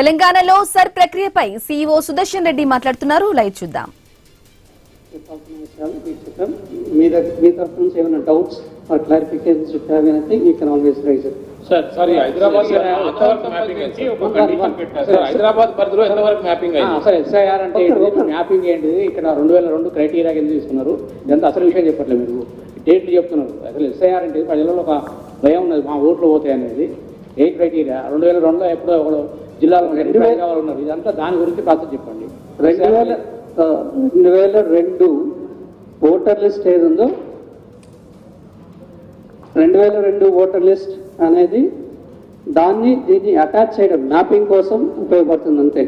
తెలంగాణలో సర్ ప్రక్రియపై సీఈఓ సుదర్శన్ రెడ్డి మాట్లాడుతున్నారు. లైవ్ చూద్దాం. మీ తరఫు నుంచి ఏమైనా doubts or clarifications you have anything you can always raise it. Sorry Hyderabad mapping అయితే ఒక కండిషన్ పెట్టారు సార్. హైదరాబాద్ పరిధిలో ఎంతవరకు మ్యాపింగ్ అయింది? సార్ ఎస్ఐఆర్ అంటే మ్యాపింగ్ ఏంటి? ఇక్కడ 2002 క్రైటీరియా కింద తీసుకున్నారు. ఇదంతా అసలు విషయం చెప్పట్లేదు. మీరు డేట్లు చెప్తున్నారు. అసలు ఎస్ఐఆర్ అంటే ప్రజలలో ఒక భయం ఉన్నది, మా ఓట్లు పోతాయి అనేది. ఏ క్రైటీరియా 2002లో ఎప్పుడో ఒక జిల్లాలో ఉన్నారు. ఇదంతా దాని గురించి కాస్త చెప్పండి. 2002 ఓటర్ లిస్ట్ ఏది ఉందో 2002 ఓటర్ లిస్ట్ అనేది దీన్ని అటాచ్ చేయడం మ్యాపింగ్ కోసం ఉపయోగపడుతుంది అంతే.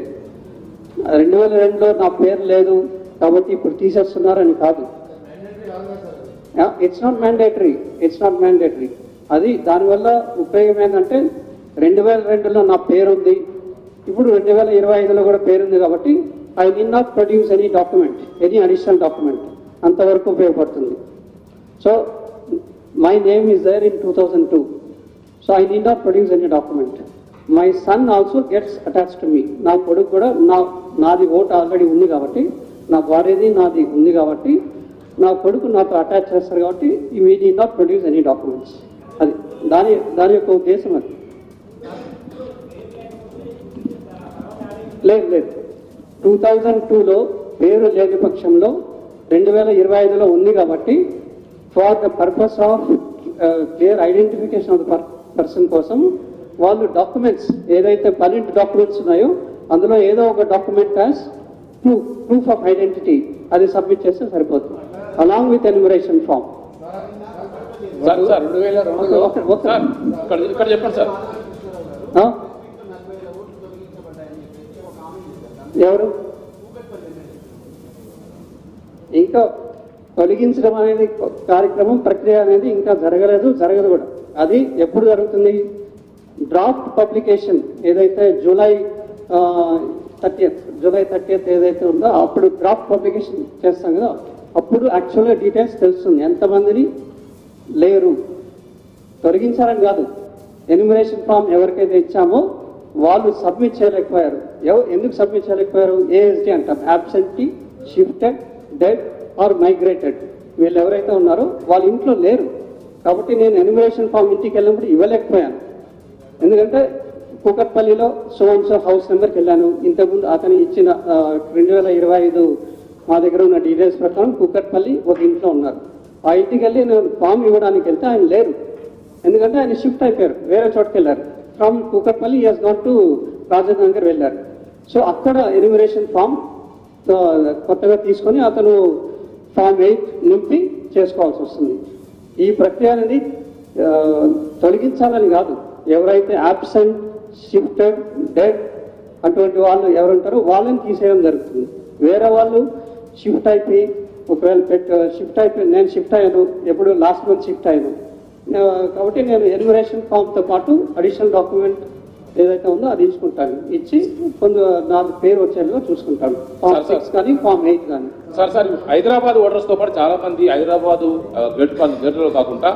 2002లో నా పేరు లేదు కాబట్టి ఇప్పుడు తీసేస్తున్నారని కాదు. It's not mandatory. అది దానివల్ల ఉపయోగం ఏంటంటే 2002లో నా పేరు ఉంది, ఇప్పుడు 2025లో కూడా పేరుంది కాబట్టి I need not produce any document, any additional document. అంతవరకు ఉపయోగపడుతుంది. So my name is there in 2002, so I need not produce any document. My son also gets attach to me. నా కొడుకు కూడా నాది ఓట్ ఆల్రెడీ ఉంది కాబట్టి, నా భార్యది నాది ఉంది కాబట్టి నా కొడుకు నాతో అటాచ్ చేస్తారు కాబట్టి we need not produce any documents. అది దాని యొక్క ఉద్దేశం. అది లేదు 2002లో పేరు లేని పక్షంలో 2025లో ఉంది కాబట్టి for the purpose of clear identification of the person కోసం వాళ్ళు డాక్యుమెంట్స్ ఏదైతే వాలిడ్ డాక్యుమెంట్స్ ఉన్నాయో అందులో ఏదో ఒక document as proof of identity అది సబ్మిట్ చేస్తే సరిపోతుంది, అలాంగ్ విత్ ఎన్యుమరేషన్ ఫామ్. ఇక్కడ చెప్పండి సార్. ఎవరు ఇంకా తొలగించడం అనేది కార్యక్రమం ప్రక్రియ అనేది ఇంకా జరగదు కూడా. అది ఎప్పుడు జరుగుతుంది? డ్రాఫ్ట్ పబ్లికేషన్ ఏదైతే జూలై 30th ఏదైతే ఉందో అప్పుడు డ్రాఫ్ట్ పబ్లికేషన్ చేస్తాం కదా, అప్పుడు యాక్చువల్గా డీటెయిల్స్ తెలుస్తుంది. ఎంతమందిని లేరు తొలగించాలని కాదు, ఎన్యుమరేషన్ ఫామ్ ఎవరికైతే ఇచ్చామో వాళ్ళు సబ్మిట్ చేయలేకపోయారు. ఎందుకు సబ్మిట్ చేయలేకపోయారు? ఏఎస్డి అంటాం, absentee, shifted, dead or migrated. వీళ్ళు ఎవరైతే ఉన్నారో వాళ్ళ ఇంట్లో లేరు కాబట్టి నేను ఎన్యుమరేషన్ ఫామ్ ఇంటికి వెళ్ళినప్పుడు ఇవ్వలేకపోయాను. ఎందుకంటే కూకట్పల్లిలో సో హౌస్ నెంబర్కి వెళ్ళాను. ఇంతకుముందు అతను ఇచ్చిన 2025 మా దగ్గర ఉన్న డీటెయిల్స్ ప్రకారం కూకట్పల్లి ఒక ఇంట్లో ఉన్నారు. ఆ ఇంటికి వెళ్ళి నేను ఫామ్ ఇవ్వడానికి వెళ్తే ఆయన లేరు. ఎందుకంటే ఆయన షిఫ్ట్ అయిపోయారు, వేరే చోటుకి వెళ్ళారు. From Kukatpally he has gone to Rajendra Nagar వెళ్ళారు. సో అక్కడ ఎన్యుమరేషన్ ఫామ్ కొత్తగా తీసుకొని అతను ఫామ్ 8 నింపి చేసుకోవాల్సి వస్తుంది. ఈ ప్రక్రియ అనేది తొలగించాలని కాదు, ఎవరైతే యాబ్సెంట్, షిఫ్టెడ్, డెడ్ అటువంటి వాళ్ళు ఎవరుంటారో వాళ్ళని తీసేయడం జరుగుతుంది. వేరే వాళ్ళు షిఫ్ట్ అయిపోయి ఒకవేళ నేను షిఫ్ట్ అయ్యాను, ఎప్పుడు లాస్ట్ మంత్ షిఫ్ట్ అయ్యాను కాబట్టి నేను ఎన్యుమరేషన్ ఫామ్తో పాటు అడిషనల్ డాక్యుమెంట్ ఏదైతే ఉందో అది తీసుకుంటాను, ఇచ్చి నా పేరు వచ్చేలా చూసుకుంటాను. ఫామ్ 6 కానీ ఫామ్ 8 కానీ. సార్ హైదరాబాద్ ఓటర్స్ తో పాటు చాలా మంది హైదరాబాద్ గేట్లలో కాకుండా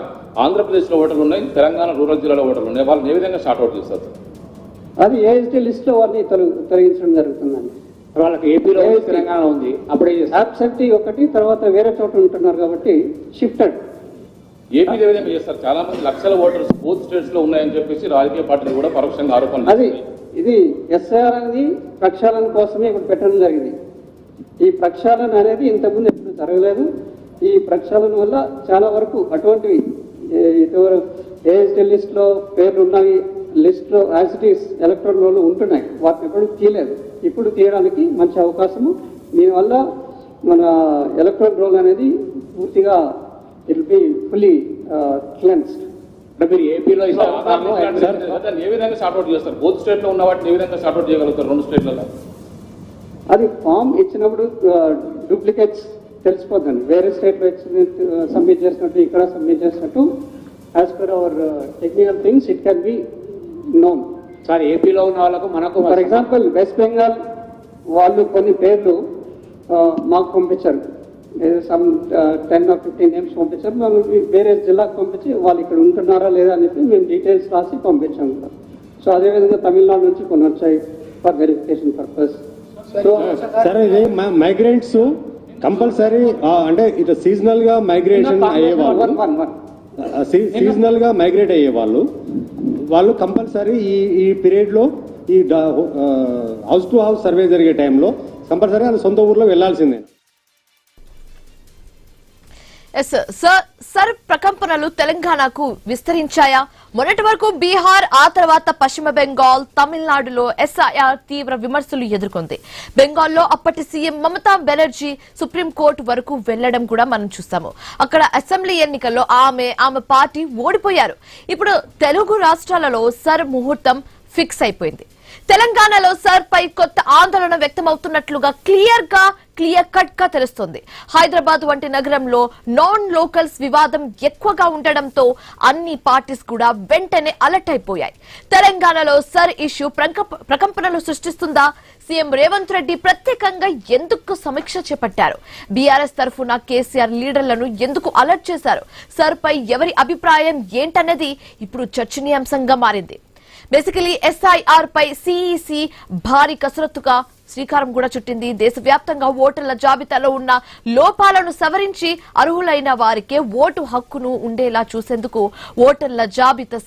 ఆంధ్రప్రదేశ్ లో ఓటర్లు ఉన్నాయి, తెలంగాణ రూరల్ జిల్లాలో ఓటర్లు ఉన్నాయి. వాళ్ళని ఏ విధంగా షార్ట్అవుట్ చేస్తారు? అది ఏఎస్టీ లిస్ట్ లో వారిని తొలగించడం జరుగుతుందండి. వాళ్ళకి ఏపీలో తెలంగాణ ఉంది, అప్పుడే యాబ్సెంటీ ఒకటి, తర్వాత వేరే చోట ఉంటున్నారు కాబట్టి షిఫ్టెడ్. ఏపీ ఏ విధంగా చేస్తారు? చాలా మంది లక్షల ఓటర్స్ బోత్ స్టేట్స్ లో ఉన్నాయని చెప్పేసి రాజకీయ పార్టీలు కూడా పరోక్షంగా ఆరోపణలు. ఇది ఎస్ఐఆర్ అనేది ప్రక్షాళన కోసమే ఇప్పుడు పెట్టడం జరిగింది. ఈ ప్రక్షాళన అనేది ఇంతకుముందు ఎప్పుడు జరగలేదు. ఈ ప్రక్షాళన వల్ల చాలా వరకు అటువంటివి ఏఎస్టీ లిస్ట్ లో పేర్లు ఉన్నాయి, లిస్ట్ లో as it is electoral role ఉంటున్నాయి, వాటిని ఎప్పుడు తీయలేదు. ఇప్పుడు తీయడానికి మంచి అవకాశము. దీనివల్ల మన ఎలక్ట్రల్ రోల్ అనేది పూర్తిగా it will be fully cleansed. మీరు ఏపీలో ఏ విధంగా షార్ట్అవుట్ చేస్తారు? బోత్ స్టేట్ లో ఉన్న వాటిని ఏ విధంగా షార్ట్అవుట్ చేయగలుగుతారు 2 స్టేట్లలో? అది ఫామ్ ఇచ్చినప్పుడు డూప్లికేట్స్ తెలిసిపోతుంది. వేరే స్టేట్లో సబ్మిట్ చేసినట్టు ఇక్కడ సబ్మిట్ చేసినట్టు as per our technical things it can be known. Sir ఏపీలో ఉన్న వాళ్ళకు మనకు ఫర్ ఎగ్జాంపుల్ వెస్ట్ బెంగాల్ వాళ్ళు కొన్ని పేర్లు మాకు పంపించారు, సమ్ 10 or 15 నేమ్స్ పంపించారు. మేము వేరే జిల్లాకు పంపించి వాళ్ళు ఇక్కడ ఉంటున్నారా లేదా అని చెప్పి మేము డీటెయిల్స్ రాసి పంపించాము. సో అదేవిధంగా తమిళనాడు నుంచి కొన్ని వచ్చాయి, ఫర్ వెరిఫికేషన్ పర్పస్. సో సరే, ఇది మైగ్రెంట్స్ కంపల్సరీ అంటే ఇటు సీజనల్ గా మైగ్రేషన్ అయ్యేవాళ్ళు, సీజనల్ గా మైగ్రేట్ అయ్యేవాళ్ళు వాళ్ళు కంపల్సరీ ఈ పీరియడ్ లో ఈ హౌస్ టు హౌస్ సర్వే జరిగే టైంలో కంపల్సరీ అది సొంత ఊర్లో వెళ్లాల్సిందే. సర్ ప్రకంపనలు తెలంగాణకు విస్తరించాయా? మొన్నటి వరకు బీహార్, ఆ తర్వాత పశ్చిమ బెంగాల్, తమిళనాడులో ఎస్ఐఆర్ తీవ్ర విమర్శలు ఎదుర్కొంది. బెంగాల్లో అప్పటి సీఎం మమతా బెనర్జీ సుప్రీంకోర్టు వరకు వెళ్లడం కూడా మనం చూస్తాము. అక్కడ అసెంబ్లీ ఎన్నికల్లో ఆమె పార్టీ ఓడిపోయారు. ఇప్పుడు తెలుగు రాష్ట్రాలలో సర్ ముహూర్తం ఫిక్స్ అయిపోయింది. తెలంగాణలో సర్ పై కొత్త ఆందోళన వ్యక్తమవుతున్నట్లుగా క్లియర్ కట్ గా తెలుస్తోంది. హైదరాబాద్ వంటి నగరంలో నాన్ లోకల్స్ వివాదం ఎక్కువగా ఉండడంతో అన్ని పార్టీస్ కూడా వెంటనే అలర్ట్ అయిపోయాయి. తెలంగాణలో సర్ ఇష్యూ ప్రకంపనలు సృష్టిస్తుందా? సీఎం రేవంత్ రెడ్డి ప్రత్యేకంగా ఎందుకు సమీక్ష చేపట్టారు? బీఆర్ఎస్ తరఫున కేసీఆర్ లీడర్లను ఎందుకు అలర్ట్ చేశారు? సర్ పై ఎవరి అభిప్రాయం ఏంటన్నది ఇప్పుడు చర్చనీయాంశంగా మారింది. బేసికలీ ఎస్ఐఆర్ పై సిఈసి భారీ కసరత్తుగా శ్రీకారం కూడా చుట్టింది. దేశవ్యాప్తంగా ఓటర్ల జాబితాలో ఉన్న లోపాలను సవరించి అర్హులైన వారికే ఓటు హక్కును ఉండేలా చూసేందుకు ఓటర్ల జాబితా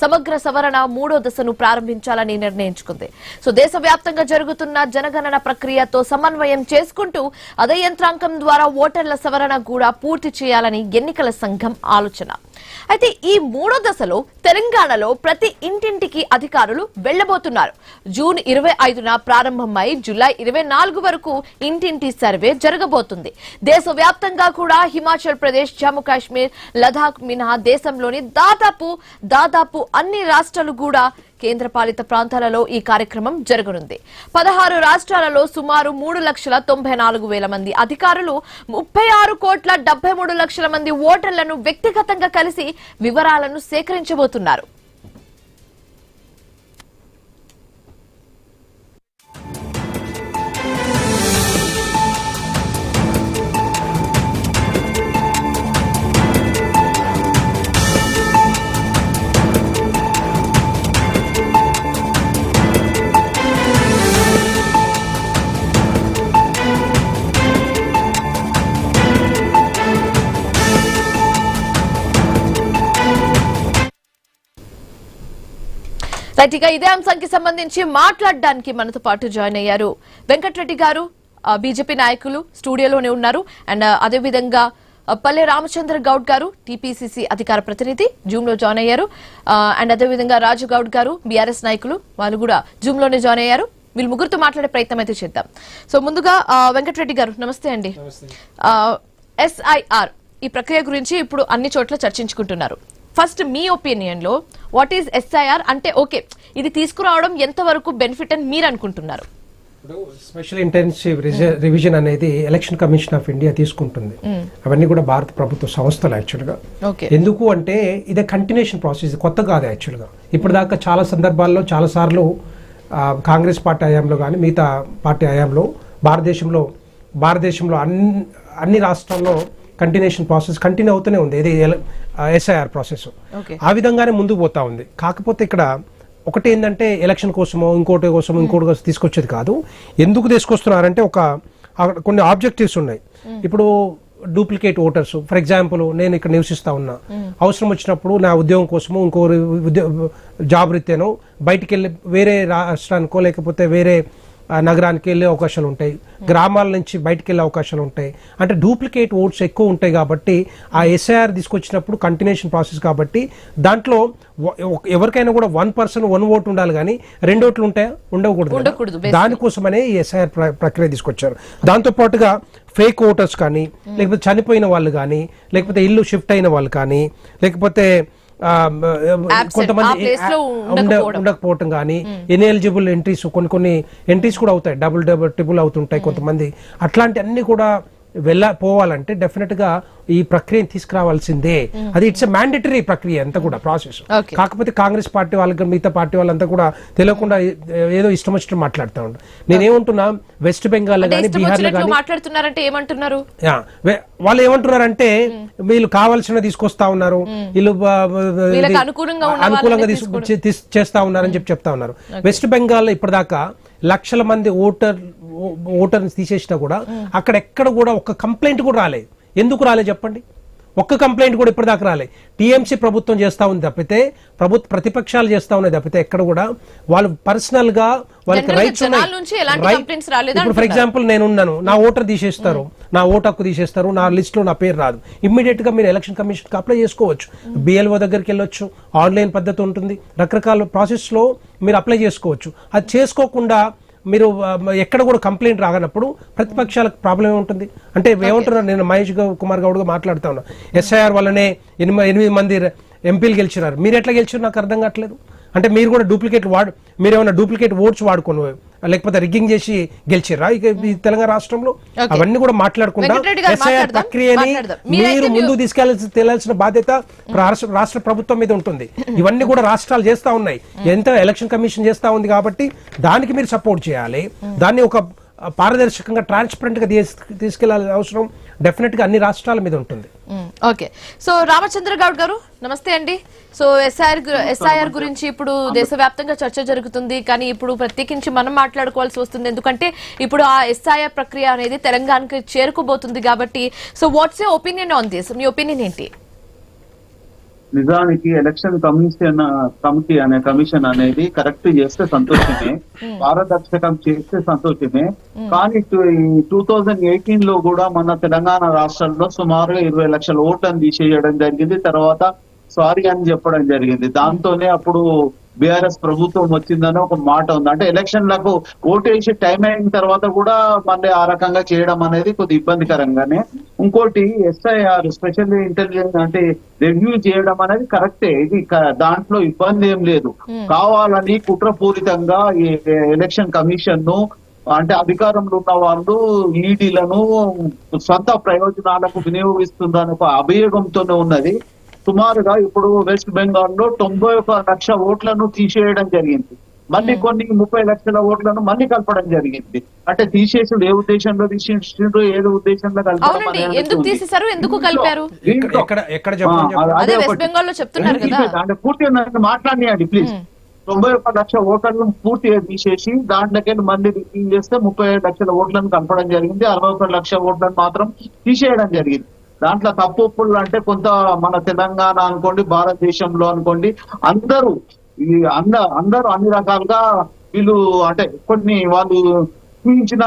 సమగ్ర సవరణ 3వ దశను ప్రారంభించాలని నిర్ణయించుకుంది. సో దేశవ్యాప్తంగా జరుగుతున్న జనగణన ప్రక్రియతో సమన్వయం చేసుకుంటూ అదే యంత్రాంగం ద్వారా ఓటర్ల సవరణ కూడా పూర్తి చేయాలని ఎన్నికల సంఘం ఆలోచన. అయితే ఈ 3వ దశలో తెలంగాణలో ప్రతి ఇంటింటికి అధికారులు వెళ్లబోతున్నారు. జూన్ 25న ప్రారంభమై జూలై 24 వరకు ఇంటింటి సర్వే జరగబోతుంది. దేశవ్యాప్తంగా కూడా హిమాచల్ ప్రదేశ్, జమ్మూ కాశ్మీర్, లదాఖ్ మినహా దేశంలోని దాదాపు అన్ని రాష్ట్రాలు కూడా కేంద్రపాలిత ప్రాంతాలలో ఈ కార్యక్రమం జరగనుంది. 16 రాష్ట్రాలలో సుమారు 3,94,000 మంది అధికారులు 36,73,00,000 మంది ఓటర్లను వ్యక్తిగతంగా కలిసి వివరాలను సేకరించబోతున్నారు. రైట్, ఇక ఇదే అంశానికి సంబంధించి మాట్లాడడానికి మనతో పాటు జాయిన్ అయ్యారు వెంకటరెడ్డి గారు, బీజేపీ నాయకులు స్టూడియోలోనే ఉన్నారు. అండ్ అదేవిధంగా పల్లె రామచంద్ర గౌడ్ గారు, టీపీసీసీ అధికార ప్రతినిధి, జూమ్ లో జాయిన్ అయ్యారు. అండ్ అదేవిధంగా రాజు గౌడ్ గారు, బీఆర్ఎస్ నాయకులు, వాళ్ళు కూడా జూమ్ లోనే జాయిన్ అయ్యారు. వీళ్ళు ముగ్గురుతో మాట్లాడే ప్రయత్నం అయితే చేద్దాం. సో ముందుగా వెంకటరెడ్డి గారు, నమస్తే అండి. ఎస్ఐఆర్ ఈ ప్రక్రియ గురించి ఇప్పుడు అన్ని చోట్ల చర్చించుకుంటున్నారు. ఫస్ట్ మీ ఒపీనియన్ లో వాట్ ఈస్ ఎస్ఐఆర్ అంటే? ఓకే, ఇది తీసుకురావడం ఎంతవరకు బెనిఫిట్ అని మీరు అనుకుంటున్నారు? స్పెషల్ ఇంటెన్సివ్ రివిజన్ అనేది ఎలక్షన్ కమిషన్ ఆఫ్ ఇండియా తీసుకుంటుంది. అవన్నీ కూడా భారత ప్రభుత్వ సంస్థలు యాక్చువల్గా. ఎందుకు అంటే ఇది కంటిన్యూషన్ ప్రాసెస్, కొత్త కాదు యాక్చువల్గా. ఇప్పటిదాకా చాలా సందర్భాల్లో చాలా సార్లు కాంగ్రెస్ పార్టీ హయాంలో కానీ మిగతా పార్టీ హయాంలో భారతదేశంలో అన్ని రాష్ట్రాల్లో కంటిన్యూషన్ ప్రాసెస్ కంటిన్యూ అవుతూనే ఉంది. ఇది ఎస్ఐఆర్ ప్రాసెస్ ఆ విధంగానే ముందుకు పోతా ఉంది. కాకపోతే ఇక్కడ ఒకటి ఏంటంటే ఎలక్షన్ కోసమో ఇంకోటి కోసం తీసుకొచ్చేది కాదు. ఎందుకు తీసుకొస్తున్నారంటే కొన్ని ఆబ్జెక్టివ్స్ ఉన్నాయి. ఇప్పుడు డూప్లికేట్ ఓటర్స్, ఫర్ ఎగ్జాంపుల్ నేను ఇక్కడ నివసిస్తా ఉన్నా, అవసరం వచ్చినప్పుడు నా ఉద్యోగం కోసమో ఇంకో జాబ్ రీత్యానో బయటికి వెళ్ళి వేరే రాష్ట్రానికో లేకపోతే వేరే నగరానికి వెళ్ళే అవకాశాలు ఉంటాయి, గ్రామాల నుంచి బయటకు వెళ్ళే అవకాశాలు ఉంటాయి. అంటే డూప్లికేట్ ఓట్స్ ఎక్కువ ఉంటాయి. కాబట్టి ఆ ఎస్ఐఆర్ తీసుకొచ్చినప్పుడు కంటిన్యూషన్ ప్రాసెస్ కాబట్టి దాంట్లో ఎవరికైనా కూడా 1 person 1 vote ఉండాలి, కానీ 2 ఓట్లు ఉంటాయా? ఉండకూడదు. దానికోసమనే ఈ ఎస్ఐఆర్ ప్రక్రియ తీసుకొచ్చారు. దాంతో పాటుగా ఫేక్ ఓటర్స్ కానీ, లేకపోతే చనిపోయిన వాళ్ళు కానీ, లేకపోతే ఇల్లు షిఫ్ట్ అయిన వాళ్ళు కానీ, లేకపోతే కొంతమంది ఉండకపోవటం కానీ, ఇన్ఎలిజిబుల్ ఎంట్రీస్ కొన్ని ఎంట్రీస్ కూడా అవుతాయి, డబుల్ ట్రిపుల్ అవుతుంటాయి కొంతమంది. అట్లాంటి అన్ని కూడా పోవాలంటే డెఫినెట్ గా ఈ ప్రక్రియను తీసుకురావాల్సిందే. అది ఇట్స్ ఎ మ్యాండేటరీ ప్రక్రియ అంతా కూడా ప్రాసెస్. కాకపోతే కాంగ్రెస్ పార్టీ వాళ్ళకి మిగతా పార్టీ వాళ్ళంతా కూడా తెలియకుండా ఏదో ఇష్టం వచ్చినట్టు మాట్లాడుతూ ఉంటారు. నేనేమంటున్నా, వెస్ట్ బెంగాల్ కానీ బీహార్ లో కానీ మాట్లాడుతున్నారంటే ఏమంటున్నారు, వాళ్ళు ఏమంటున్నారంటే వీళ్ళు కావాల్సిన తీసుకొస్తా ఉన్నారు, వీళ్ళు అనుకూలంగా చేస్తా ఉన్నారని చెప్తా ఉన్నారు. వెస్ట్ బెంగాల్ ఇప్పటిదాకా లక్షల మంది ఓటర్ని తీసేసినా కూడా అక్కడ ఎక్కడ కూడా ఒక్క కంప్లైంట్ కూడా రాలేదు. ఎందుకు రాలేదు చెప్పండి? ఒక్క కంప్లైంట్ కూడా ఇప్పటిదాకా రాలేదు. టీఎంసీ ప్రభుత్వం చేస్తా ఉంది తప్పితే, ప్రతిపక్షాలు చేస్తా ఉన్నాయి తప్పితే ఎక్కడ కూడా వాళ్ళు పర్సనల్ గా వాళ్ళకి రైట్స్ ఉన్నాయి. ఇప్పుడు ఫర్ ఎగ్జాంపుల్ నేనున్నాను, నా ఓటర్ తీసేస్తారు, నా ఓటు హక్కు తీసేస్తారు, నా లిస్ట్ లో నా పేరు రాదు, ఇమ్మీడియట్ గా మీరు ఎలక్షన్ కమిషన్ కి అప్లై చేసుకోవచ్చు, బిఎల్ఓ దగ్గరికి వెళ్ళొచ్చు, ఆన్లైన్ పద్ధతి ఉంటుంది, రకరకాల ప్రాసెస్ లో మీరు అప్లై చేసుకోవచ్చు. అది చేసుకోకుండా మీరు ఎక్కడ కూడా కంప్లైంట్ రాగనప్పుడు ప్రతిపక్షాలకు ప్రాబ్లం ఏముంటుంది అంటే ఏమంటున్నారు? నేను మహేష్ కుమార్ గౌడ్ గా మాట్లాడుతా ఉన్నా, ఎస్ఐఆర్ వల్లనే 8 మంది ఎంపీలు గెలిచినారు. మీరు ఎట్లా గెలిచారు నాకు అర్థం కావట్లేదు. అంటే మీరు కూడా మీరేమన్నా డూప్లికేట్ ఓట్స్ వాడుకోను లేకపోతే రిగ్గింగ్ చేసి గెలిచిరా ఈ తెలంగాణ రాష్ట్రంలో? అవన్నీ కూడా మాట్లాడకుండా ఎస్ఐఆర్ ప్రక్రియని మీరు ముందుకు తీసుకెళ్లాల్సిన బాధ్యత రాష్ట్ర ప్రభుత్వం మీద ఉంటుంది. ఇవన్నీ కూడా రాష్ట్రాలు చేస్తా ఉన్నాయి, ఎంత ఎలక్షన్ కమిషన్ చేస్తా ఉంది కాబట్టి దానికి మీరు సపోర్ట్ చేయాలి. దాన్ని ఒక పారదర్శకంగా ట్రాన్స్పరెంట్ గా తీసుకెళ్లాల్సిన అవసరం డెఫినెట్ గా అన్ని మీద ఉంటుంది. ఓకే, సో రామచంద్ర గౌడ్ గారు నమస్తే అండి. సో ఎస్ఐఆర్ గురించి ఇప్పుడు దేశవ్యాప్తంగా చర్చ జరుగుతుంది, కానీ ఇప్పుడు ప్రత్యేకించి మనం మాట్లాడుకోవాల్సి వస్తుంది, ఎందుకంటే ఇప్పుడు ఆ ఎస్ఐఆర్ ప్రక్రియ అనేది తెలంగాణకి చేరుకోబోతుంది కాబట్టి. So what's your opinion on this? Me opinion ఏంటి? నిజానికి ఎలక్షన్ కమిటీ అనే కమిషన్ అనేది కరెక్ట్ చేస్తే సంతోషమే, పారదర్శకం చేస్తే సంతోషమే. కానీ 2018 లో కూడా మన తెలంగాణ రాష్ట్రంలో సుమారు 20 లక్షల ఓట్లను తీసేయడం జరిగింది. తర్వాత సారీ అని చెప్పడం జరిగింది. దాంతోనే అప్పుడు బీఆర్ఎస్ ప్రభుత్వం వచ్చిందని ఒక మాట ఉంది. అంటే ఎలక్షన్లకు ఓటేసి టైం అయిన తర్వాత కూడా మళ్ళీ ఆ రకంగా చేయడం అనేది కొద్ది ఇబ్బందికరంగానే. ఇంకోటి ఎస్ఐఆర్ స్పెషల్ ఇంటెలిజెన్స్ అంటే రివ్యూ చేయడం అనేది కరెక్టే, ఇది దాంట్లో ఇబ్బంది ఏం లేదు. కావాలని కుట్రపూరితంగా ఈ ఎలక్షన్ కమిషన్ ను అంటే అధికారంలో ఉన్న వాళ్ళు ఈడీలను సొంత ప్రయోజనాలకు వినియోగిస్తుందని ఒక అభియోగంతోనే ఉన్నది. సుమారుగా ఇప్పుడు వెస్ట్ బెంగాల్ లో 91 లక్ష ఓట్లను తీసేయడం జరిగింది. మళ్ళీ కొన్ని 30 లక్షల ఓట్లను మళ్ళీ కలపడం జరిగింది. అంటే తీసేసుడు ఏ ఉద్దేశంలో తీసేసిండ్రు, ఏదో ఉద్దేశంలో అంటే పూర్తిగా మాట్లాడినాయండి ప్లీజ్. 91 లక్ష ఓట్లను పూర్తిగా తీసేసి దాంట్లోకి మళ్ళీ రివ్యూ చేస్తే 35 లక్షల ఓట్లను కలపడం జరిగింది. 61 లక్ష ఓట్లను మాత్రం తీసేయడం జరిగింది. దాంట్లో తప్పులు అంటే కొంత మన తెలంగాణ అనుకోండి, భారతదేశంలో అనుకోండి, అందరూ అన్ని రకాలుగా వీళ్ళు అంటే కొన్ని వాళ్ళు చూపించిన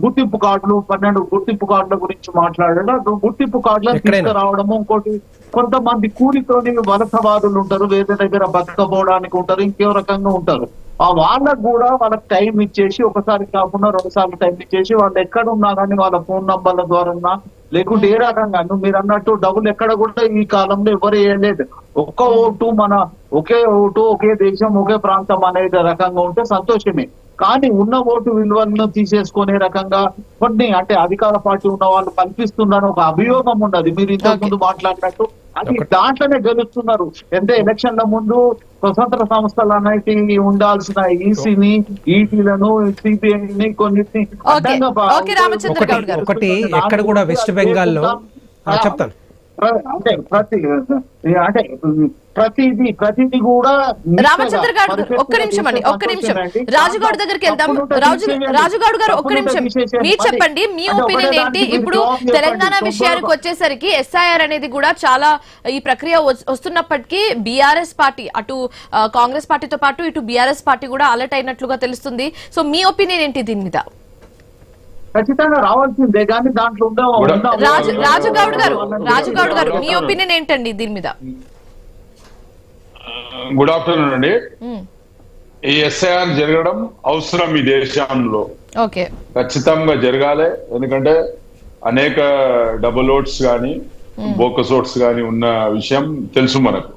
గుర్తింపు కార్డులు 12 గుర్తింపు కార్డుల గురించి మాట్లాడడం, గుర్తింపు కార్డులను తీసుకురావడము. ఇంకోటి కొంతమంది కూలితోని వలసవాదులు ఉంటారు, వేరే దగ్గర బతకపోవడానికి ఉంటారు, ఇంకో రకంగా ఉంటారు. ఆ వాళ్ళకు కూడా వాళ్ళకి టైం ఇచ్చేసి ఒకసారి కాకుండా 2 సార్లు టైం ఇచ్చేసి వాళ్ళు ఎక్కడ ఉన్నా కానీ వాళ్ళ ఫోన్ నంబర్ల ద్వారా లేకుంటే ఏ రకంగా మీరు అన్నట్టు డబ్బులు ఎక్కడ కూడా ఈ కాలంలో ఎవరు వేయలేదు. ఒక్క ఓటు మన ఒకే ఓటు ఒకే దేశం ఒకే ప్రాంతం అనే రకంగా ఉంటే సంతోషమే. కానీ ఉన్న ఓటు విలువలను తీసేసుకునే రకంగా కొన్ని అంటే అధికార పార్టీ ఉన్న వాళ్ళు కల్పిస్తున్నారని ఒక అభియోగం ఉన్నది. మీరు ఇంతకు ముందు మాట్లాడినట్టు అది దాంట్లోనే గెలుస్తున్నారు. అంటే ఎలక్షన్ల ముందు స్వతంత్ర సంస్థలు అనేవి ఉండాల్సిన ఈసీని, ఈటీలను, సిబిఐని కొన్నిటిని ఒకటి ఎక్కడ కూడా వెస్ట్ బెంగాల్లో చెప్తాను అంటే ప్రతిదీ కూడా. రామచంద్ర గారు ఒక్క నిమిషం రాజుగౌడ్ దగ్గరికి వెళ్దాం. రాజుగౌడ్ గారు ఒక్క నిమిషం, మీరు చెప్పండి మీ ఒపీనియన్ ఏంటి? ఇప్పుడు తెలంగాణ విషయానికి వచ్చేసరికి ఎస్ఐఆర్ అనేది కూడా చాలా ఈ ప్రక్రియ వస్తున్నప్పటికీ బీఆర్ఎస్ పార్టీ అటు కాంగ్రెస్ పార్టీతో పాటు ఇటు బీఆర్ఎస్ పార్టీ కూడా అలర్ట్ అయినట్లుగా తెలుస్తుంది. సో మీ ఒపీనియన్ ఏంటి దీని మీద? ఖచ్చితంగా రావాల్సిందే కానీ దాంట్లో రాజుగౌడ్ గారు మీ ఒపీనియన్ ఏంటండి దీని మీద? గుడ్ ఆఫ్టర్నూన్ అండి. ఈ ఎస్ఐఆర్ జరగడం అవసరం ఈ దేశంలో, ఖచ్చితంగా జరగాలి. ఎందుకంటే అనేక డబుల్ ఓట్స్ గానీ బోకస్ ఓట్స్ గానీ ఉన్న విషయం తెలుసు మనకు.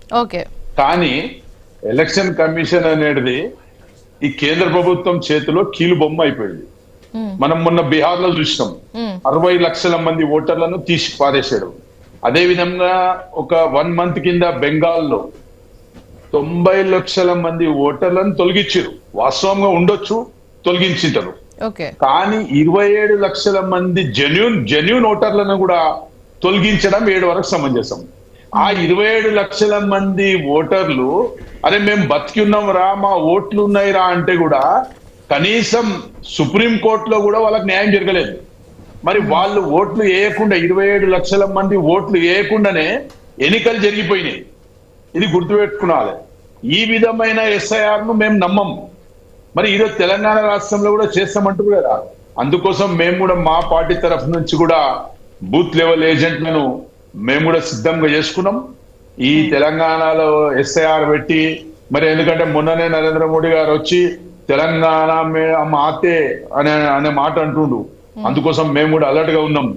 కానీ ఎలక్షన్ కమిషన్ అనేది ఈ కేంద్ర ప్రభుత్వం చేతిలో కీలు బొమ్మ అయిపోయింది. మనం మొన్న బీహార్ లో చూసినాం 60 లక్షల మంది ఓటర్లను తీసి పారేశాడు. అదే విధంగా ఒక 1 month కింద బెంగాల్లో 90 లక్షల మంది ఓటర్లను తొలగించారు. వాస్తవంగా ఉండొచ్చు, తొలగించారు. కానీ 27 లక్షల మంది జెన్యూన్ ఓటర్లను కూడా తొలగించడం 7 వరకు సమంజసం. ఆ 27 లక్షల మంది ఓటర్లు అరే మేము బతికి ఉన్నాం రా, మా ఓట్లు ఉన్నాయి రా అంటే కూడా కనీసం సుప్రీం కోర్టులో కూడా వాళ్ళకి న్యాయం జరగలేదు. మరి వాళ్ళు ఓట్లు వేయకుండా 27 లక్షల మంది ఓట్లు వేయకుండానే ఎన్నికలు జరిగిపోయినాయి. ఇది గుర్తుపెట్టుకోవాలి. ఈ విధమైన ఎస్ఐఆర్ ను మేము నమ్మము. మరి ఈరోజు తెలంగాణ రాష్ట్రంలో కూడా చేస్తామంటారు కదా, అందుకోసం మేము కూడా మా పార్టీ తరఫు నుంచి కూడా బూత్ లెవెల్ ఏజెంట్లను మేము కూడా సిద్ధంగా చేసుకున్నాం. ఈ తెలంగాణలో ఎస్ఐఆర్ పెట్టి మరి ఎందుకంటే మొన్ననే నరేంద్ర మోడీ గారు వచ్చి తెలంగాణ మాతే అనే మాట అంటుండు. అందుకోసం మేము కూడా అలర్ట్ గా ఉన్నాం.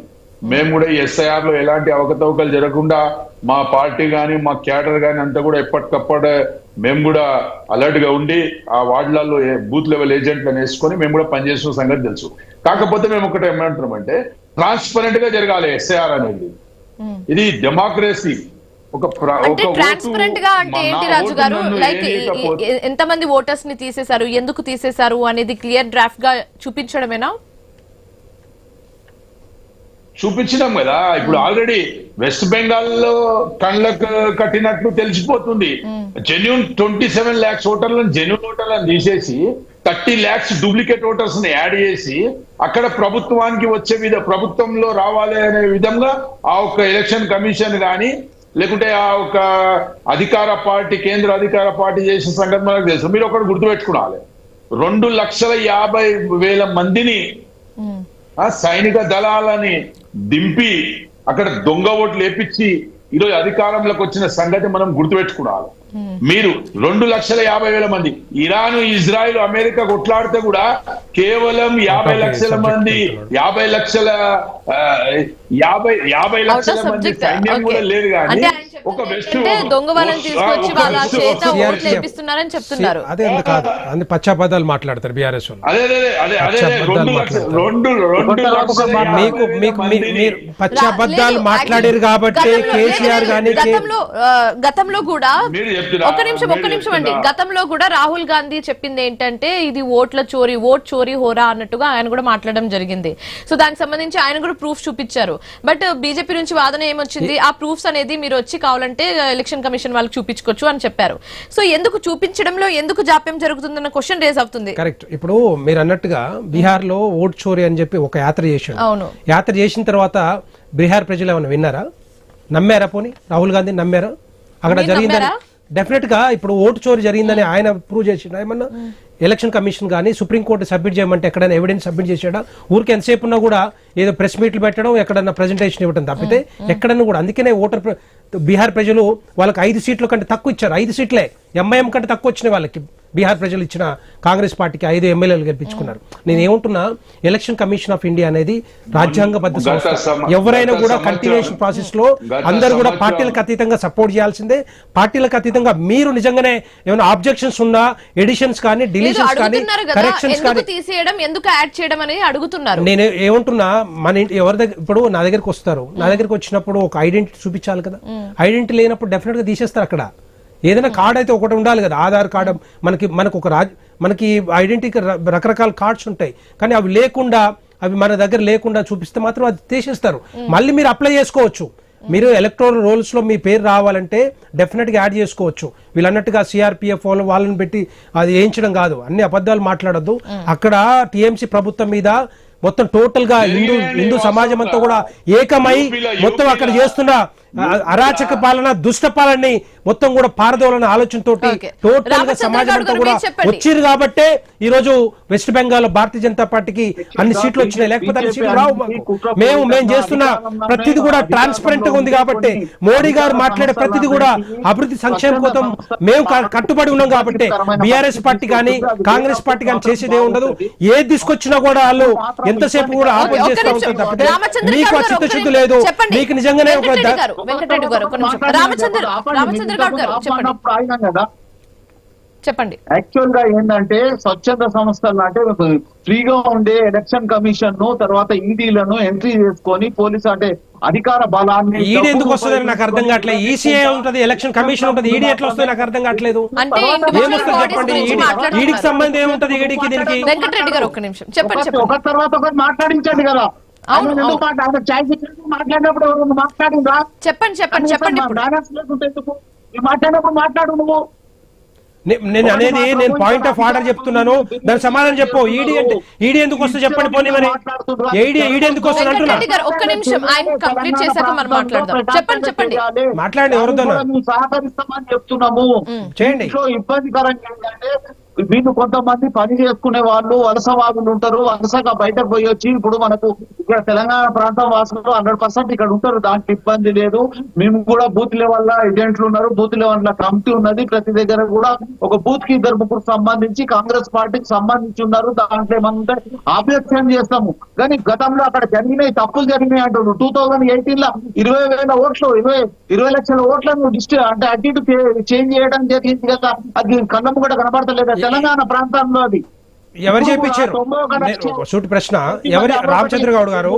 మేము కూడా ఈ ఎస్ఐఆర్ లో ఎలాంటి అవకతవకలు జరగకుండా మా పార్టీ కానీ మా క్యాడర్ కానీ అంతా కూడా ఎప్పటికప్పుడు మేము కూడా అలర్ట్ గా ఉండి ఆ వార్డులలో బూత్ లెవెల్ ఏజెంట్లను వేసుకొని మేము కూడా పనిచేసిన సంగతి తెలుసు. కాకపోతే మేము ఒకటి ఏమంటున్నామంటే ట్రాన్స్పరెంట్ గా జరగాలి ఎస్ఐఆర్ అనేది. ఇది డెమోక్రసీ. ట్రాన్స్పరెంట్ గా అంటే ఏంటి రాజు గారు? లైక్ ఎంతమంది ఓటర్స్ ని తీసేశారు, ఎందుకు తీసేశారు అనేది క్లియర్ డ్రాఫ్ట్ గా చూపించడమేనా? చూపించడం కదా. ఇప్పుడు ఆల్రెడీ వెస్ట్ బెంగాల్ లో కళ్ళకు కట్టినట్లు తెలిసిపోతుంది. జెన్యూన్ 27 lakhs ఓటర్లను జెన్యూన్ ఓటర్లను తీసేసి 30 lakhs డూప్లికేట్ ఓటర్స్ ని యాడ్ చేసి అక్కడ ప్రభుత్వానికి వచ్చే ప్రభుత్వంలో రావాలి అనే విధంగా ఆ ఒక్క ఎలక్షన్ కమిషన్ కానీ లేకుంటే ఆ ఒక అధికార పార్టీ కేంద్ర అధికార పార్టీ చేసిన సంగతి మనకు తెలుసు. మీరు ఒకటి గుర్తుపెట్టుకోవాలి, 2,50,000 మందిని సైనిక దళాలని దింపి అక్కడ దొంగ ఓట్లు వేపించి ఈరోజు అధికారంలోకి వచ్చిన సంగతి మనం గుర్తుపెట్టుకోవాలి. మీరు 2,50,000 మంది ఇరాన్, ఇజ్రాయిల్, అమెరికా కొట్లాడితే కూడా కేవలం 50 లక్షల మంది 50 లక్షల మంది సైన్యం కూడా లేదు. కానీ ఒక వెస్ట్ దొంగ వాళ్ళని తీసుకొచ్చి వాళ్ళ చేత ఓట్లు వేపిస్తున్నారని చెప్తున్నారు. అదే కాదు, అన్ని పచ్చాబద్దాలు మాట్లాడతారు బీఆర్ఎస్ వాళ్ళు. మీరు పచ్చాబద్దాలు మాట్లాడారు కాబట్టి కేసీఆర్ గానీ గతంలో కూడా ఒక్క నిమిషం అండి, గతంలో కూడా రాహుల్ గాంధీ చెప్పింది ఏంటంటే ఇది ఓట్ చోరీ హోరా అన్నట్టుగా ఆయన కూడా మాట్లాడడం జరిగింది. సో దానికి సంబంధించి ఆయన కూడా ప్రూఫ్ చూపించారు. బట్ బీజేపీ నుంచి వాదన ఏమొచ్చింది, ఆ ప్రూఫ్స్ అనేది మీరు వచ్చి కావాలంటే ఎలక్షన్ కమిషన్ వాళ్ళకి చూపించుకోవచ్చు అని చెప్పారు. సో ఎందుకు చూపించడంలో ఎందుకు జాప్యం జరుగుతుందన్న క్వశ్చన్ రేజ్ అవుతుంది. కరెక్ట్. ఇప్పుడు మీరు అన్నట్టుగా బీహార్ లో ఓట్ చోరీ అని చెప్పి ఒక యాత్ర చేశాడు. అవును, యాత్ర చేసిన తర్వాత బీహార్ ప్రజలు ఏమైనా విన్నారా? నమ్మారా? పోనీ రాహుల్ గాంధీ నమ్మారా? అక్కడ జరిగిందని డెఫినెట్ గా ఇప్పుడు ఓటు చోరీ జరిగిందని ఆయన ప్రూవ్ చేసిండు. ఏమన్నా ఎలక్షన్ కమిషన్ కానీ సుప్రీంకోర్టు సబ్మిట్ చేయమంటే ఎక్కడైనా ఎవిడెన్స్ సబ్మిట్ చేసాడా? ఊరికి ఎంతసేపు ఉన్నా కూడా ఏదో ప్రెస్ మీట్లు పెట్టడం, ఎక్కడన్నా ప్రెజెంటేషన్ ఇవ్వడం తప్పితే ఎక్కడన్నా కూడా. అందుకనే బీహార్ ప్రజలు వాళ్ళకి 5 సీట్ల కంటే తక్కువ ఇచ్చారు. 5 సీట్లే ఎంఐఎం కంటే తక్కువ వచ్చినాయి వాళ్ళకి. బీహార్ ప్రజలు ఇచ్చిన కాంగ్రెస్ పార్టీకి 5 ఎమ్మెల్యేలు గెలిపించుకున్నారు. నేను ఏమంటున్నా, ఎలక్షన్ కమిషన్ ఆఫ్ ఇండియా అనేది రాజ్యాంగబద్ధ సంస్థ. ఎవరైనా కూడా కంటిన్యూషన్ ప్రాసెస్ లో అందరూ కూడా పార్టీలకు అతీతంగా సపోర్ట్ చేయాల్సిందే. పార్టీలకు అతీతంగా మీరు నిజంగానే ఏమైనా ఆబ్జెక్షన్స్ ఉన్నా, ఎడిషన్స్ కానీ, డిలీషన్స్ కానీ, కరెక్షన్స్ కానీ తీసేయడం ఎందుకు యాడ్ చేయడం అనేది అడుగుతున్నారు. నేను ఏమంటున్నా, మన ఎవరి దగ్గర ఇప్పుడు నా దగ్గరికి వస్తారు, నా దగ్గరికి వచ్చినప్పుడు ఒక ఐడెంటిటీ చూపించాలి కదా. ఐడెంటిటీ లేనప్పుడు డెఫినెట్ గా తీసేస్తారు. అక్కడ ఏదైనా కార్డ్ అయితే ఒకటి ఉండాలి కదా. ఆధార్ కార్డు మనకి ఐడెంటిటీ రకరకాల కార్డ్స్ ఉంటాయి. కానీ అవి మన దగ్గర లేకుండా చూపిస్తే మాత్రం అది తీసేస్తారు. మళ్ళీ మీరు అప్లై చేసుకోవచ్చు. మీరు ఎలక్టోరల్ రోల్స్ లో మీ పేరు రావాలంటే డెఫినెట్ గా యాడ్ చేసుకోవచ్చు. వీళ్ళన్నట్టుగా సిఆర్పిఎఫ్ వాళ్ళని పెట్టి అది వేయించడం కాదు. అన్ని అబద్ధాలు మాట్లాడద్దు. అక్కడ టీఎంసీ ప్రభుత్వం మీద మొత్తం టోటల్ గా హిందూ సమాజం అంతా కూడా ఏకమై మొత్తం అక్కడ చేస్తున్న అరాచక పాలన, దుష్ట పాలనని మొత్తం కూడా పారదోలన ఆలోచనతో టోటల్ గా సమాజం అంతా కూడా వచ్చింది. కాబట్టే ఈ రోజు వెస్ట్ బెంగాల్ భారతీయ జనతా పార్టీకి అన్ని సీట్లు వచ్చినాయి. లేకపోతే అన్ని సీట్లు రావు. మేము చేస్తున్న ప్రతిదీ కూడా ట్రాన్స్పరెంట్ గా ఉంది. కాబట్టి మోడీ గారు మాట్లాడే ప్రతిదీ కూడా అభివృద్ధి సంక్షేమం కోసం మేము కట్టుబడి ఉన్నాం. కాబట్టి బీఆర్ఎస్ పార్టీ కానీ కాంగ్రెస్ పార్టీ కానీ చేసేదే ఉండదు. ఏది తీసుకొచ్చినా కూడా వాళ్ళు ఎంతసేపు కూడా ఆపరేట్ చేస్తూ ఉంటారు తప్పితే మీకు చిత్తశుద్ధి లేదు. మీకు నిజంగానే ఒక వెంకటరెడ్డి గారు రామచంద్ర గౌడ్ గారు చెప్పండి. చెప్పండి. యాక్చువల్ గా ఏంటంటే స్వచ్ఛంద సంస్థలు అంటే ఫ్రీగా ఉండే ఎలక్షన్ కమిషన్ ను తర్వాత ఈడీలను ఎంట్రీ చేసుకొని పోలీసు అంటే అధికార బలాన్ని ఈడీ ఎందుకు వస్తుంది నాకు అర్థం కావట్లేదు. ఈసీఐ ఉంటది, ఎలక్షన్ కమిషన్ ఉంటది, ఈడీ ఎట్లా వస్తుంది నాకు అర్థం కావట్లేదు. అంటే ఏమొస్తుంది చెప్పండి. ఈడీకి సంబంధం ఏముంటది ఈడీకి దీనికి? వెంకటరెడ్డి గారు ఒక్క నిమిషం చెప్పండి. ఒక తర్వాత ఒకటి మాట్లాడించండి కదా. అవును, మాట్లాడినప్పుడు మాట్లాడిందా? చెప్పండి ఇప్పుడు. బ్యాలెన్స్ లేకుంటే ఎందుకు మాట్లాడినప్పుడు మాట్లాడు నువ్వు. నేను అనేది నేను పాయింట్ ఆఫ్ ఆర్డర్ చెప్తున్నాను, దాని సమాధానం చెప్పు. ఈడీ ఎందుకు వస్తుంది చెప్పండి. పోనీ మరి ఈడీ ఎందుకు వస్తుంది అంటున్నా. ఒక్క నిమిషం ఆయన కంప్లీట్ చేశాక మనం మాట్లాడదాం. చెప్పండి మాట్లాడండి. ఎవరితో సహకరిస్తామని చెప్తున్నాము. చేయండి. ఇబ్బందికరంగా ఏంటంటే వీళ్ళు కొంతమంది పని చేసుకునే వాళ్ళు వలసవాదులు ఉంటారు. వలసగా బయటకు పోయి వచ్చి ఇప్పుడు మనకు ఇక్కడ తెలంగాణ ప్రాంతం వాసులు 100% ఇక్కడ ఉంటారు, దాంట్లో ఇబ్బంది లేదు. మేము కూడా బూత్ లెవెల్ ఏజెంట్లు ఉన్నారు, బూత్ లెవెల్ కమిటీ ఉన్నది. ప్రతి దగ్గర కూడా ఒక బూత్ కి 2-3 సంబంధించి కాంగ్రెస్ పార్టీకి సంబంధించి ఉన్నారు. దాంట్లో ఏమంటే ఆబ్జెక్షన్ చేస్తాము. కానీ గతంలో అక్కడ జరిగినాయి, తప్పులు జరిగినాయి అంటున్నారు. 2018 లో 20,000 ఓట్లు 20 లక్షల ఓట్లను అంటే అటు ఇటు చేంజ్ చేయడం జరిగింది కదా. అది కళ్ళము కూడా కనబడతలేదు తెలంగాణ ప్రాంతంలో. అది ఎవరు చేయించారు? సూటి ప్రశ్న. ఎవరు? రామచంద్ర గౌడ్ గారు